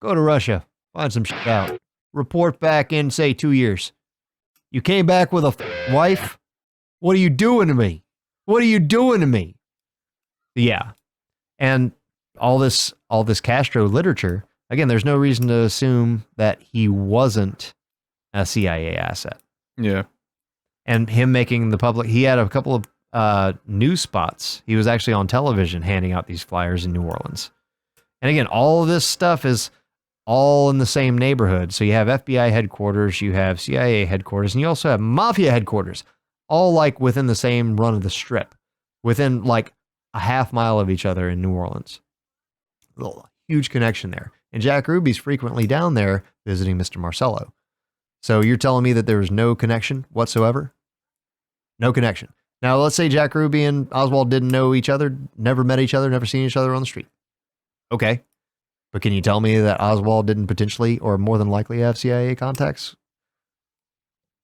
E: Go to Russia, find some shit out. Report back in, say, 2 years. You came back with a wife? What are you doing to me? What are you doing to me? Yeah. And all this Castro literature, again, there's no reason to assume that he wasn't a CIA asset.
C: Yeah.
E: And him making the public, he had a couple of news spots. He was actually on television handing out these flyers in New Orleans. And again, all of this stuff is all in the same neighborhood. So you have FBI headquarters, you have CIA headquarters, and you also have Mafia headquarters, all like within the same run of the strip, within like a half mile of each other in New Orleans. Little huge connection there. And Jack Ruby's frequently down there visiting Mr. Marcello. So you're telling me that there was no connection whatsoever? No connection. Now, let's say Jack Ruby and Oswald didn't know each other, never met each other, never seen each other on the street. Okay. But can you tell me that Oswald didn't potentially or more than likely have CIA contacts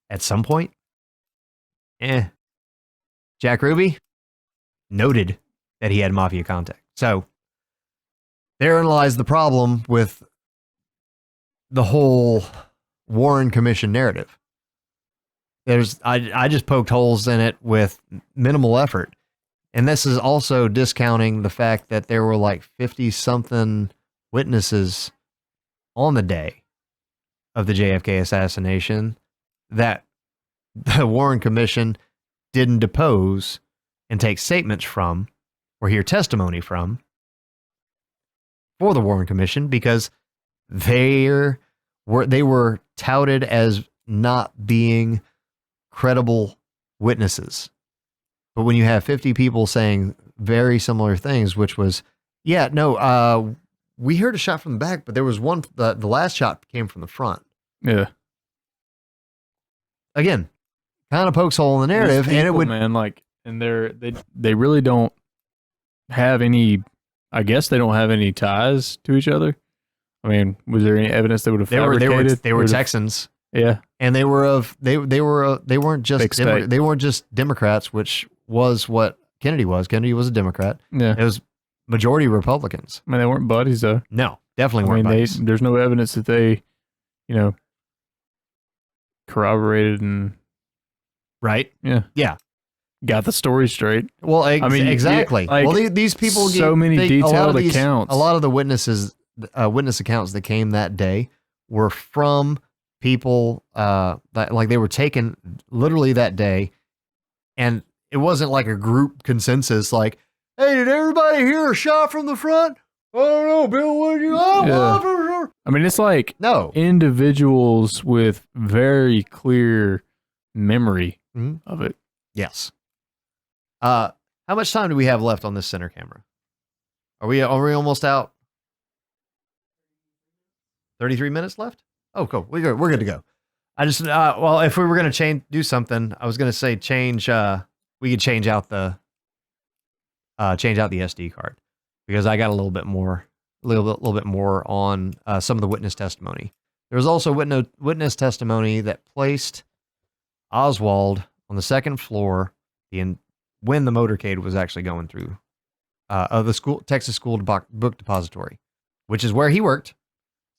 E: at some point? Jack Ruby noted that he had Mafia contact. So therein lies the problem with the whole Warren Commission narrative. I just poked holes in it with minimal effort. And this is also discounting the fact that there were like 50 something witnesses on the day of the JFK assassination that the Warren Commission didn't depose and take statements from or hear testimony from for the Warren Commission because they were touted as not being credible witnesses. But when you have 50 people saying very similar things, which was, yeah, no, we heard a shot from the back, but there was one, the last shot came from the front.
C: Yeah.
E: Again, kind of pokes hole in the narrative.
C: These people,
E: and it would,
C: man, like, and they really don't have any, I guess they don't have any ties to each other. I mean, was there any evidence that would have fabricated?
E: They were Texans.
C: Yeah.
E: And they weren't just Democrats, which was what Kennedy was. Kennedy was a Democrat.
C: Yeah.
E: It was majority Republicans.
C: I mean, they weren't buddies though.
E: No, definitely weren't buddies.
C: There's no evidence that they, corroborated and
E: right.
C: Yeah.
E: Yeah.
C: Got the story straight.
E: Well, exactly.
C: Yeah, like,
E: well, these people
C: so many detailed accounts.
E: A lot of the witness accounts that came that day were from people that like they were taken literally that day, and it wasn't like a group consensus. Like, hey, did everybody hear a shot from the front? I don't know, Bill. What did you?
C: Yeah. I mean, it's like
E: no
C: individuals with very clear memory of it.
E: Yes. How much time do we have left on this center camera? Are we almost out? 33 minutes left? Oh, cool. We're good to go. I just well, if we were gonna do something, I was gonna say we could change out the SD card because I got a little bit more on some of the witness testimony. There was also witness testimony that placed Oswald on the second floor when the motorcade was actually going through of the Texas School Book Depository, which is where he worked.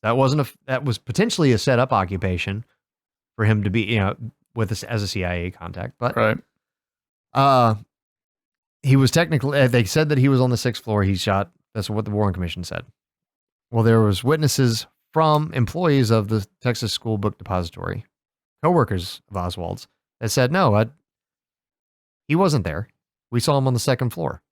E: That was potentially a set up occupation for him to be, with us as a CIA contact. But
C: right.
E: He was technically. They said that he was on the sixth floor. He shot. That's what the Warren Commission said. Well, there was witnesses from employees of the Texas School Book Depository, coworkers of Oswald's, that said no, he wasn't there. We saw him on the second floor.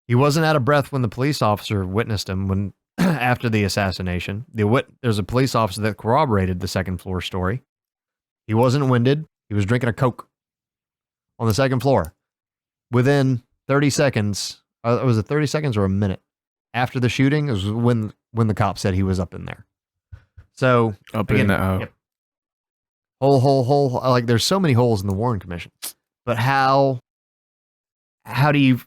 E: He wasn't out of breath when the police officer witnessed him when. After the assassination, there's a police officer that corroborated the second floor story. He wasn't winded. He was drinking a Coke on the second floor. Within 30 seconds, was it 30 seconds or a minute after the shooting? It was when the cop said he was up in there. So
C: Up in the
E: yep. Hole. Like there's so many holes in the Warren Commission. But how do you,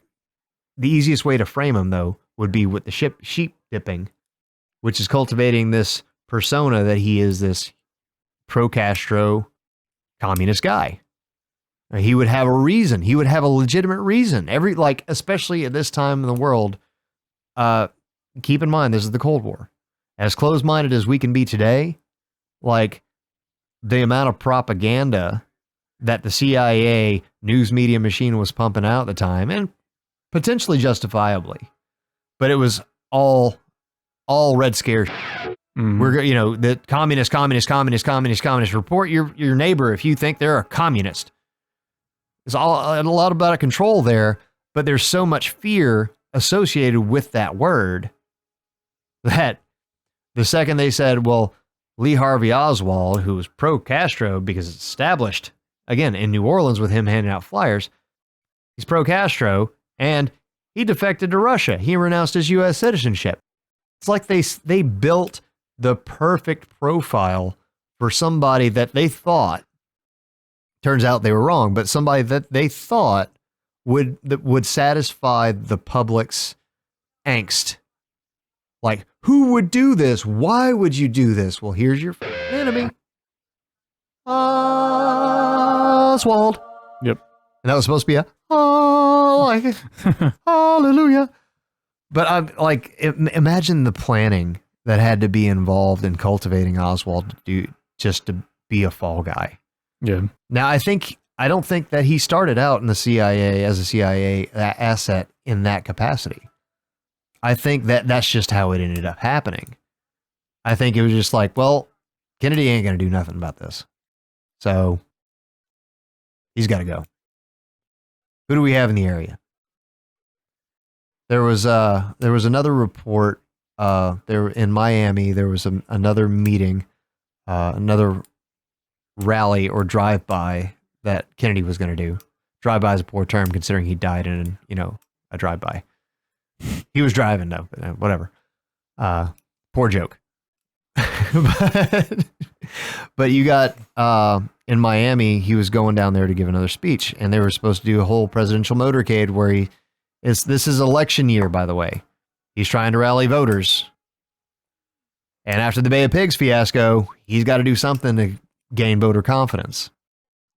E: the easiest way to frame him though would be with the sheep dipping, which is cultivating this persona that he is this pro-Castro communist guy. He would have a reason. He would have a legitimate reason. Especially at this time in the world, keep in mind, this is the Cold War. As closed-minded as we can be today, like the amount of propaganda that the CIA news media machine was pumping out at the time, and potentially justifiably, but it was all Red Scare. We're, the communist, report your neighbor if you think they're a communist. There's a lot about a control there, but there's so much fear associated with that word that the second they said, well, Lee Harvey Oswald, who was pro-Castro because it's established, again, in New Orleans with him handing out flyers, he's pro-Castro, and he defected to Russia. He renounced his U.S. citizenship. It's like they built the perfect profile for somebody that they thought, turns out they were wrong, but somebody that they thought would satisfy the public's angst. Like, who would do this? Why would you do this? Well, here's your enemy, Oswald.
C: Yep.
E: And that was supposed to be hallelujah. But I'm like, imagine the planning that had to be involved in cultivating Oswald just to be a fall guy.
C: Yeah.
E: Now, I don't think that he started out in the CIA as a CIA asset in that capacity. I think that that's just how it ended up happening. I think it was just like, well, Kennedy ain't going to do nothing about this. So he's got to go. Who do we have in the area? There was another report there in Miami. There was another meeting, another rally or drive-by that Kennedy was going to do. Drive-by is a poor term considering he died in, a drive-by. He was driving though, but whatever. Poor joke. but you got in Miami, he was going down there to give another speech, and they were supposed to do a whole presidential motorcade where this is election year, by the way. He's trying to rally voters. And after the Bay of Pigs fiasco, he's got to do something to gain voter confidence.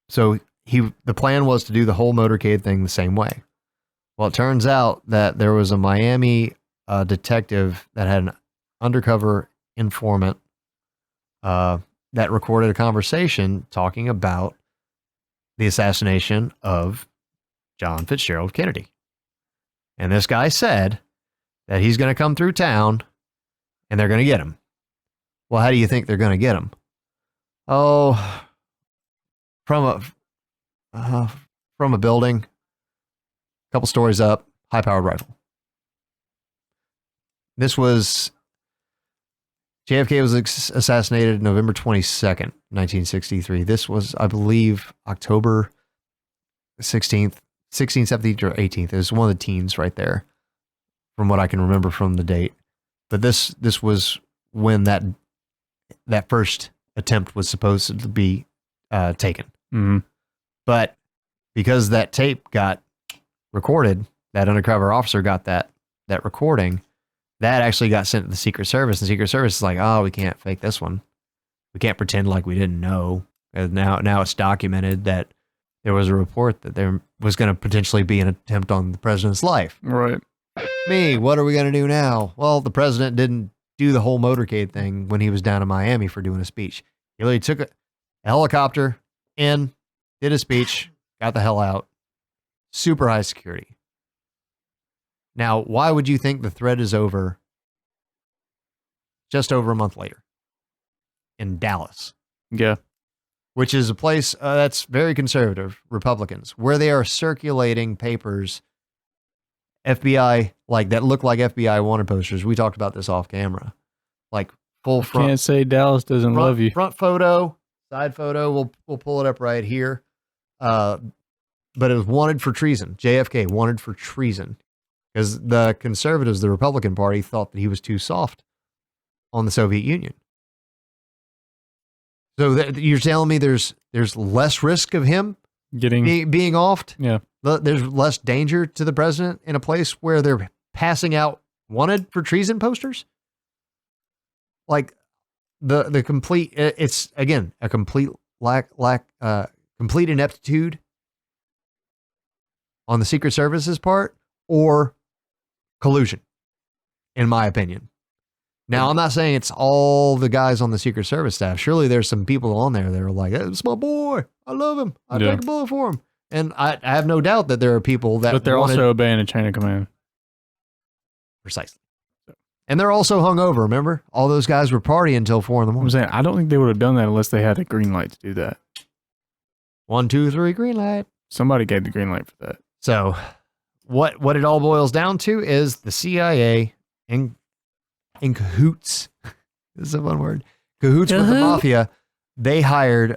E: So the plan was to do the whole motorcade thing the same way. Well, it turns out that there was a Miami detective that had an undercover informant that recorded a conversation talking about the assassination of John Fitzgerald Kennedy. And this guy said that he's going to come through town and they're going to get him. Well, how do you think they're going to get him? Oh, from a building, a couple stories up, high-powered rifle. This was JFK was assassinated November 22nd, 1963. This was, I believe, October 16th, 16th, 17th, or 18th. It was one of the teens right there, from what I can remember from the date. But this was when that first attempt was supposed to be taken.
C: Mm-hmm.
E: But because that tape got recorded, that undercover officer got that recording, that actually got sent to the Secret Service. And the Secret Service is like, oh, we can't fake this one. We can't pretend like we didn't know. And now it's documented that there was a report that there was going to potentially be an attempt on the president's life.
C: Right.
E: What are we going to do now? Well, the president didn't do the whole motorcade thing when he was down in Miami for doing a speech. He literally took a helicopter in, did a speech, got the hell out. Super high security. Now, why would you think the thread is over just over a month later in Dallas?
C: Yeah.
E: Which is a place that's very conservative, Republicans, where they are circulating papers, FBI, like that look like FBI wanted posters. We talked about this off camera. Like full front.
C: Can't say Dallas doesn't love you.
E: Front photo, side photo. We'll pull it up right here. But it was wanted for treason. JFK wanted for treason. Because the conservatives, the Republican Party, thought that he was too soft on the Soviet Union. So you're telling me there's less risk of him being offed.
C: Yeah.
E: There's less danger to the president in a place where they're passing out wanted for treason posters. Like the complete, it's again a complete complete ineptitude on the Secret Service's part or collusion, in my opinion. Now, I'm not saying it's all the guys on the Secret Service staff. Surely there's some people on there that are like, hey, it's my boy. I love him. I'd take a bullet for him. And I have no doubt that there are people that
C: But they're also obeying a chain of command.
E: Precisely. And they're also hungover, remember? All those guys were partying until 4 in the
C: I'm
E: morning.
C: saying, I don't think they would have done that unless they had a green light to do that.
E: 1, 2, 3, green light.
C: Somebody gave the green light for that.
E: So what it all boils down to is the CIA in cahoots. This is a fun word. Cahoots with the mafia. They hired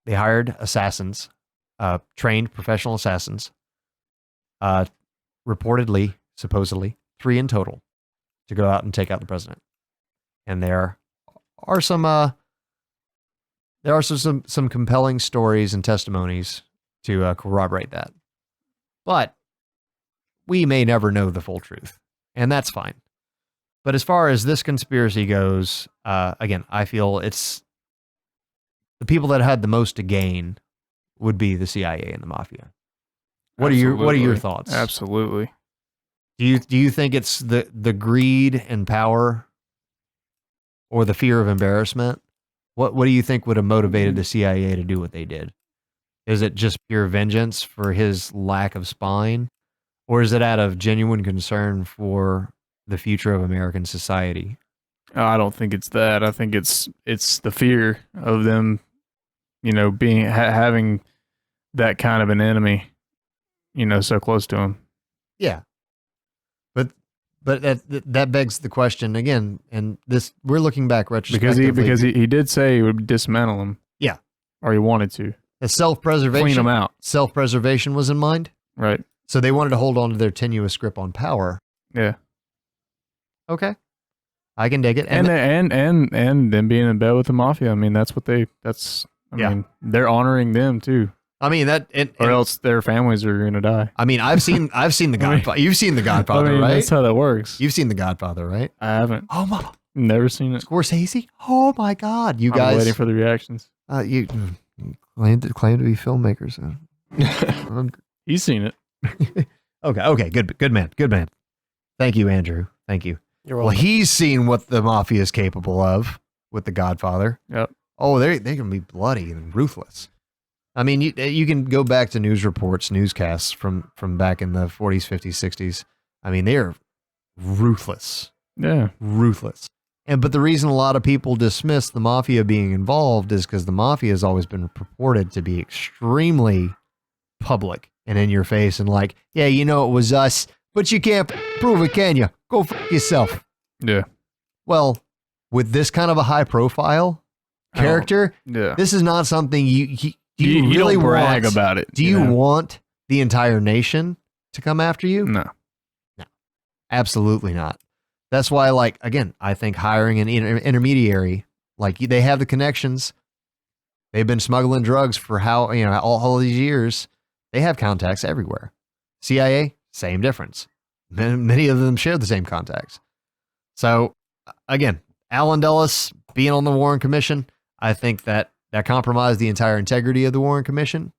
E: assassins, trained professional assassins, reportedly, supposedly, 3 in total, to go out and take out the president. And there are some compelling stories and testimonies to corroborate that. But we may never know the full truth, and that's fine. But as far as this conspiracy goes, again, I feel it's the people that had the most to gain would be the CIA and the mafia. What are your thoughts?
C: Absolutely.
E: Do you think it's the greed and power or the fear of embarrassment? What do you think would have motivated the CIA to do what they did? Is it just pure vengeance for his lack of spine? Or is it out of genuine concern for the future of American society?
C: I don't think it's that. I think it's the fear of them, being having that kind of an enemy, so close to them.
E: Yeah. But that begs the question again, and we're looking back retrospectively.
C: Because he did say he would dismantle them.
E: Yeah.
C: Or he wanted to.
E: The self-preservation.
C: Clean them out.
E: Self-preservation was in mind.
C: Right.
E: So they wanted to hold on to their tenuous grip on power.
C: Yeah.
E: Okay. I can dig it.
C: And them being in bed with the mafia. I mean, I mean, they're honoring them too.
E: I mean
C: or else their families are gonna die.
E: I mean, I've seen the Godfather. You've seen the Godfather, right?
C: That's how that works.
E: You've seen the Godfather, right?
C: I haven't.
E: Oh my!
C: Never seen it.
E: Scorsese. Oh my God! You
C: I'm
E: guys
C: waiting for the reactions.
E: You claim to be filmmakers.
C: He's seen it.
E: Okay. Good man. Thank you, Andrew. Thank you.
F: You're
E: Well,
F: welcome.
E: he's seen what the mafia is capable of with the Godfather.
C: Yep.
E: Oh, they can be bloody and ruthless. I mean, you can go back to news reports, newscasts from back in the 40s, 50s, 60s. I mean, they are ruthless.
C: Yeah.
E: Ruthless. But the reason a lot of people dismiss the mafia being involved is because the mafia has always been purported to be extremely public and in your face and like, yeah, it was us, but you can't prove it, can you? Go f yourself.
C: Yeah.
E: Well, with this kind of a high profile character,
C: Yeah.
E: this is not something you
C: You
E: really
C: don't brag
E: want.
C: about it.
E: Do you want the entire nation to come after you?
C: No.
E: Absolutely not. That's why, like, again, I think hiring an intermediary, like they have the connections. They've been smuggling drugs for all these years. They have contacts everywhere. CIA, same difference. Many of them share the same contacts. So, again, Alan Dulles being on the Warren Commission, I think that compromised the entire integrity of the Warren Commission.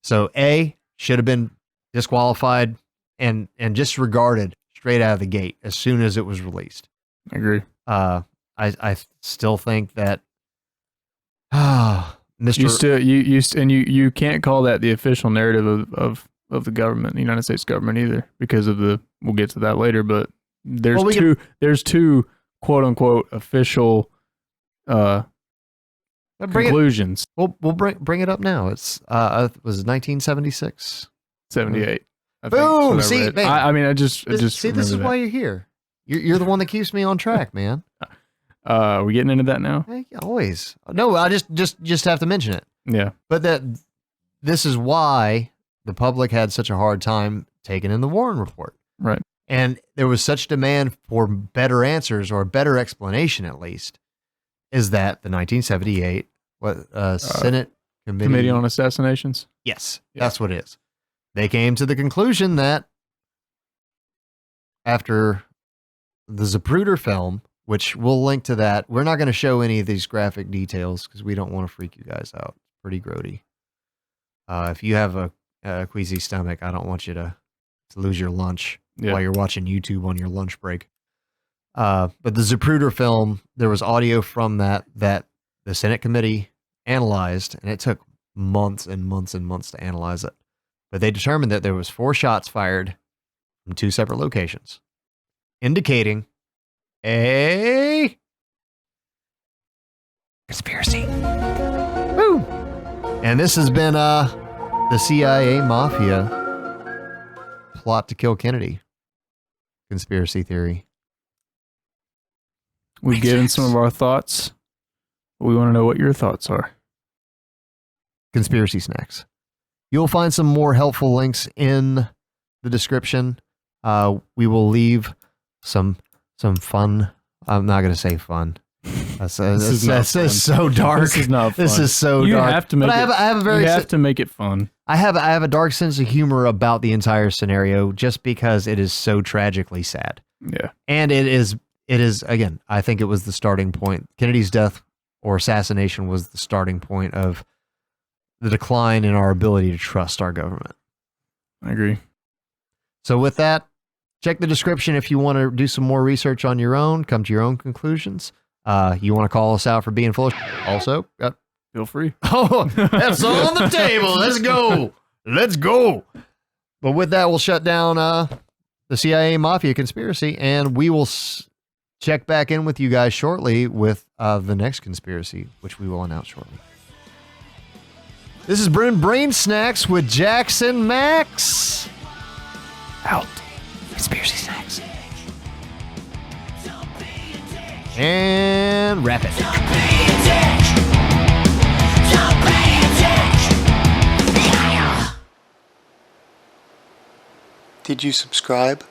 E: So, A, should have been disqualified and disregarded straight out of the gate as soon as it was released.
C: I agree.
E: I still think that Mr.
C: You can't call that the official narrative of the government, the United States government either, because of we'll get to that later, but there's two quote unquote official conclusions.
E: We'll bring it up now. It was 1976.
C: 78.
E: Boom! See, man.
C: I mean, I just
E: This is why you're here. You're the one that keeps me on track, man.
C: Are we getting into that now?
E: Hey, always. No, I just have to mention it.
C: Yeah.
E: But this is why the public had such a hard time taking in the Warren report.
C: Right.
E: And there was such demand for better answers or a better explanation, at least, is that the 1978 Senate
C: Committee on Assassinations.
E: Yes,
C: Yeah.
E: that's what it is. They came to the conclusion that after the Zapruder film, which we'll link to that, we're not going to show any of these graphic details because we don't want to freak you guys out. It's pretty grody. If you have a queasy stomach, I don't want you to lose your lunch while you're watching YouTube on your lunch break. But the Zapruder film, there was audio from that the Senate committee analyzed, and it took months and months and months to analyze it. But they determined that there was 4 shots fired from 2 separate locations, indicating a conspiracy. Woo! And this has been the CIA Mafia plot to kill Kennedy conspiracy theory.
C: We've given some of our thoughts. We want to know what your thoughts are.
E: Conspiracy snacks. You'll find some more helpful links in the description. We will leave some fun. I'm not going to say fun. That's so dark.
C: This is not fun.
E: This is so
C: You
E: dark.
C: have to make
E: but
C: it,
E: I have a very
C: you have to make it fun.
E: I have a dark sense of humor about the entire scenario just because it is so tragically sad.
C: Yeah.
E: And it is again, I think it was the starting point. Kennedy's death or assassination was the starting point of the decline in our ability to trust our government.
C: I agree.
E: So with that, check the description if you want to do some more research on your own, come to your own conclusions. You want to call us out for being full of also?
C: Feel free.
E: Oh, that's on the table. Let's go. Let's go. But with that, we'll shut down the CIA Mafia conspiracy, and we will check back in with you guys shortly with the next conspiracy, which we will announce shortly. This is Brain Snacks with Jax and Max. Out. Conspiracy Snacks. And wrap it.
F: Did you subscribe?